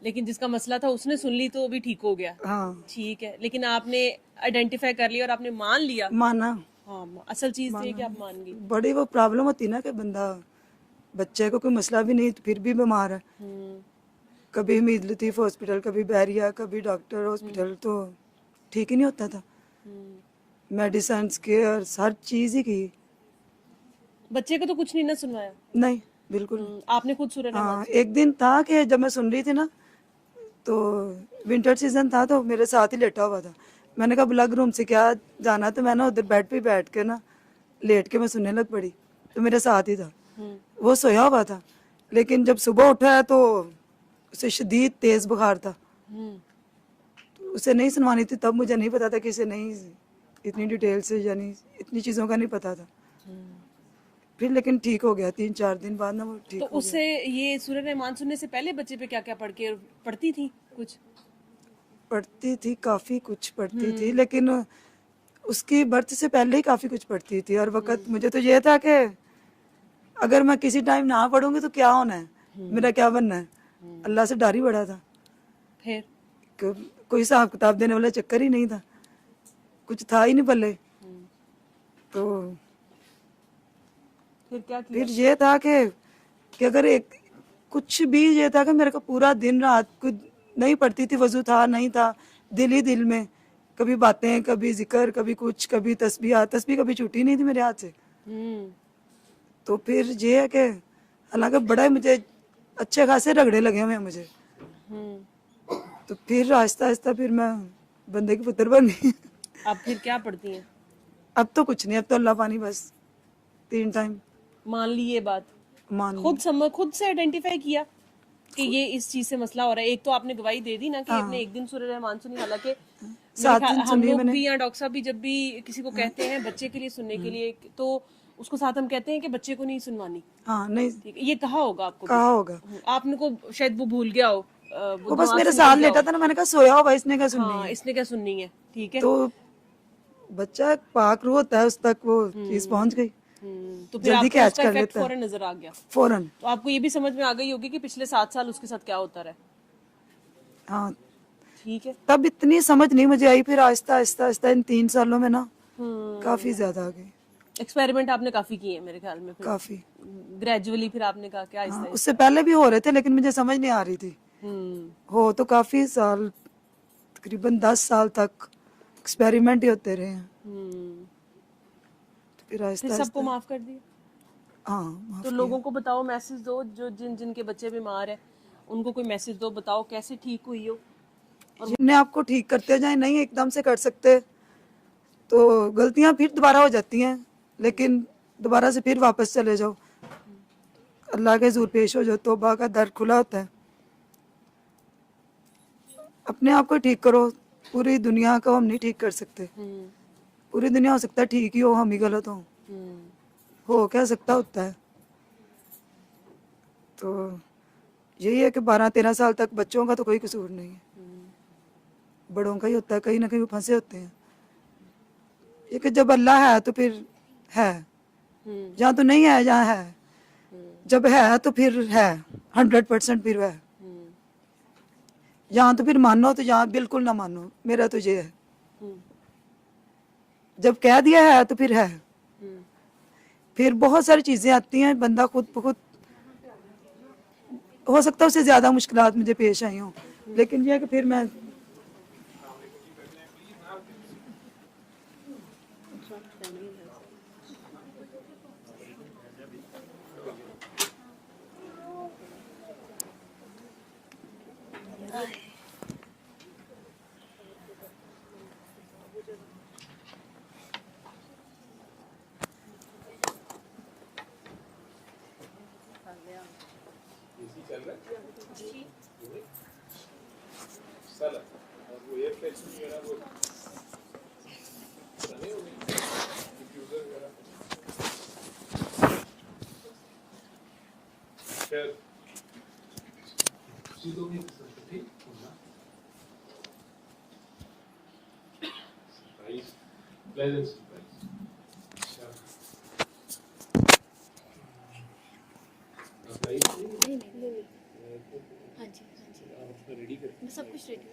लेकिन जिसका मसला था उसने सुन ली तो भी ठीक हो गया। हाँ ठीक है। लेकिन आपने आइडेंटिफाई कर लिया और आपने मान लिया। माना। हाँ असल चीज थी कि आप मान गई। बड़ी वो प्रॉब्लम होती ना कि बंदा, बच्चे को कोई मसला भी नहीं फिर भी बीमार है, कभी मीद लतीफ हॉस्पिटल, कभी बैरिया, कभी डॉक्टर हॉस्पिटल, तो ठीक ही नहीं होता था। मेडिसिन केयर हर चीज़ ही की। बच्चे को तो कुछ नहीं ना सुनवाया? नहीं बिल्कुल। आपने खुद सूरह रहमान? हाँ एक दिन था कि जब मैं सुन रही थी ना, तो विंटर सीजन था, तो मेरे साथ ही लेटा हुआ था। मैंने कहा ब्लग रूम से क्या जाना, तो मैं ना उधर बेड पे बैठ के ना लेट के मैं सुनने लग पड़ी, तो मेरे साथ ही था। वो सोया हुआ था, लेकिन जब सुबह उठा है तो उसे शदीद तेज बुखार था। तो उसे नहीं सुनवानी थी, तब मुझे नहीं पता था कि इसे नहीं इतनी डिटेल से, यानी इतनी चीज़ों का नहीं पता था। फिर लेकिन ठीक हो गया 3-4 दिन बाद ना वो ठीक तो हो उससे ये सूरह रहमान सुनने से पहले बच्चे पे क्या क्या पढ़ती थी? कुछ पढ़ती थी, काफ़ी कुछ पढ़ती थी, लेकिन उसकी बर्थ से पहले ही काफ़ी कुछ पढ़ती थी हर वक्त। मुझे तो ये था कि अगर मैं किसी टाइम ना पढ़ूंगी तो क्या होना है, मेरा क्या बनना है। अल्लाह से डर ही बड़ा था। फिर कोई हिसाब किताब देने वाला चक्कर ही नहीं था, कुछ था ही नहीं पल्ले। तो फिर क्या किया? फिर ये था कि अगर एक कुछ भी, ये था कि मेरे को पूरा दिन रात कुछ नहीं पढ़ती थी, वजू था नहीं था, दिल ही दिल में, कभी बातें, कभी जिक्र, कभी कुछ, कभी तस्बीह कभी छूटी नहीं थी मेरे हाथ से। तो फिर ये है कि हालांकि बड़ा मुझे अच्छे खासे रगड़े लगे हुए हैं मुझे, तो फिर आहिस्ता आहिस्ता फिर मैं बंदे की पुत्र बन गई। अब फिर क्या पढ़ती हैं? अब तो कुछ नहीं, अब तो अल्लाह पानी बस 3 टाइम मान ली ये बात, मान ली। खुद से आइडेंटिफाई किया कि ये इस चीज से मसला हो रहा है। एक तो आपने गवाही दे दी ना कि आपने एक दिन सूरह रहमान सुनी, हालांकि 7 दिन हम सुनी लोग मैंने। भी या डॉक्टर साहब भी जब भी किसी को कहते हैं बच्चे के लिए सुनने के लिए, तो उसको साथ हम कहते हैं कि बच्चे को नहीं सुनवानी। हाँ नहीं ठीक है, ये कहा होगा आपको भी? कहा होगा। आपने को शायद वो भूल गया हो, वो बस मेरे साथ लेटा था ना, मैंने कहा सोया होगा, इसने क्या सुननी हाँ, है। इसने क्या सुननी है। ठीक है, तो बच्चा पाक रूह होता है, उस तक वो चीज पहुंच गई, तो फिर जल्दी आपको कैच उसका कर इफेक्ट लेता है फौरन नजर आ गया। फौरन। तो आपको ये भी समझ में आ गई होगी कि पिछले 7 साल उसके साथ क्या होता रहा। हाँ ठीक है, तब इतनी समझ नहीं मुझे आई, फिर आहिस्ता आहिस्ता आहिस्ता इन 3 सालों में ना काफी ज्यादा आ गई, एक्सपेरिमेंट आपने काफी किए हैं मेरे ख्याल में। फिर काफी। ग्रेजुअली फिर आपने कहा कि आहिस्ता हाँ, उससे पहले भी हो रहे थे लेकिन मुझे समझ नहीं आ रही थी। हो तो काफी साल, तकरीबन 10 साल तक एक्सपेरिमेंट ही होते रहे हैं। तो फिर आहिस्ता फिर सबको आहिस्ता माफ कर दिया। हाँ माफ तो लोगों को बताओ, मैसेज दो, जो जिनके बच्चे बीमार है उनको कोई मैसेज दो, बताओ कैसे ठीक हुई हो। जिन्हें आपको ठीक करते जाए, नहीं एकदम से कर सकते, तो गलतियां फिर दोबारा हो जाती हैं, लेकिन दोबारा से फिर वापस चले जाओ, अल्लाह के हुजूर पेश हो जाओ, तौबा का दर खुला होता है। अपने आप को ठीक करो, पूरी दुनिया को हम नहीं ठीक कर सकते। पूरी दुनिया हो सकता है ठीक ही हो, हम ही गलत हो क्या सकता होता है। तो यही है कि 12-13 साल तक बच्चों का तो कोई कसूर नहीं है, बड़ों का ही होता है, कहीं ना कहीं वो फंसे होते हैं। ये कि जब अल्लाह है तो फिर है, जहाँ तो नहीं है जहाँ है, जब है तो फिर है 100% फिर है। यहाँ तो फिर मानो तो यहाँ बिल्कुल ना मानो, मेरा तो ये है। जब कह दिया है तो फिर है। फिर बहुत सारी चीजें आती हैं, बंदा खुद ब खुद, हो सकता है उससे ज्यादा मुश्किलात मुझे पेश आई हों, लेकिन यह है कि फिर मैं सब कुछ रेडी।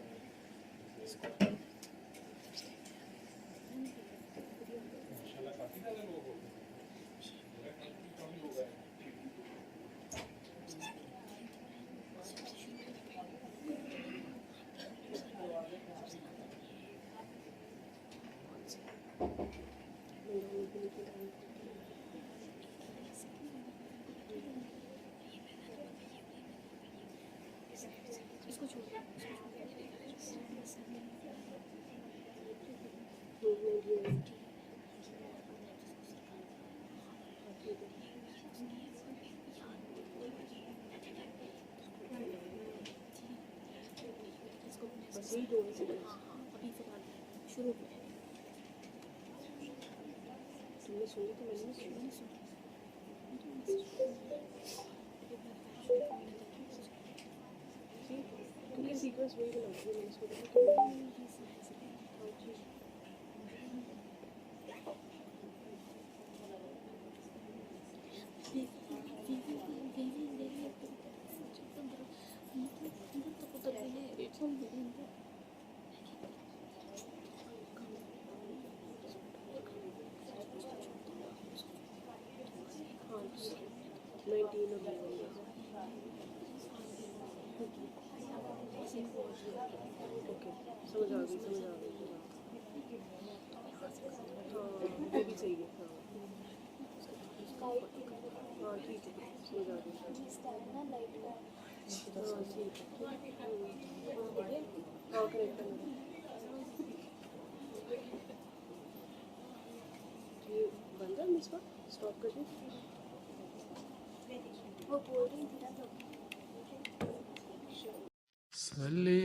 सल्ले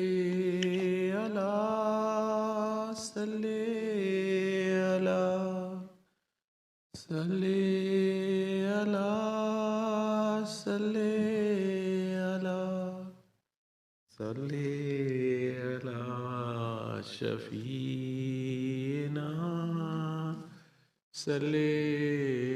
अला सल्ले अला सल्ले अला सल्ले अला सल्ले अला शफीना सल्ले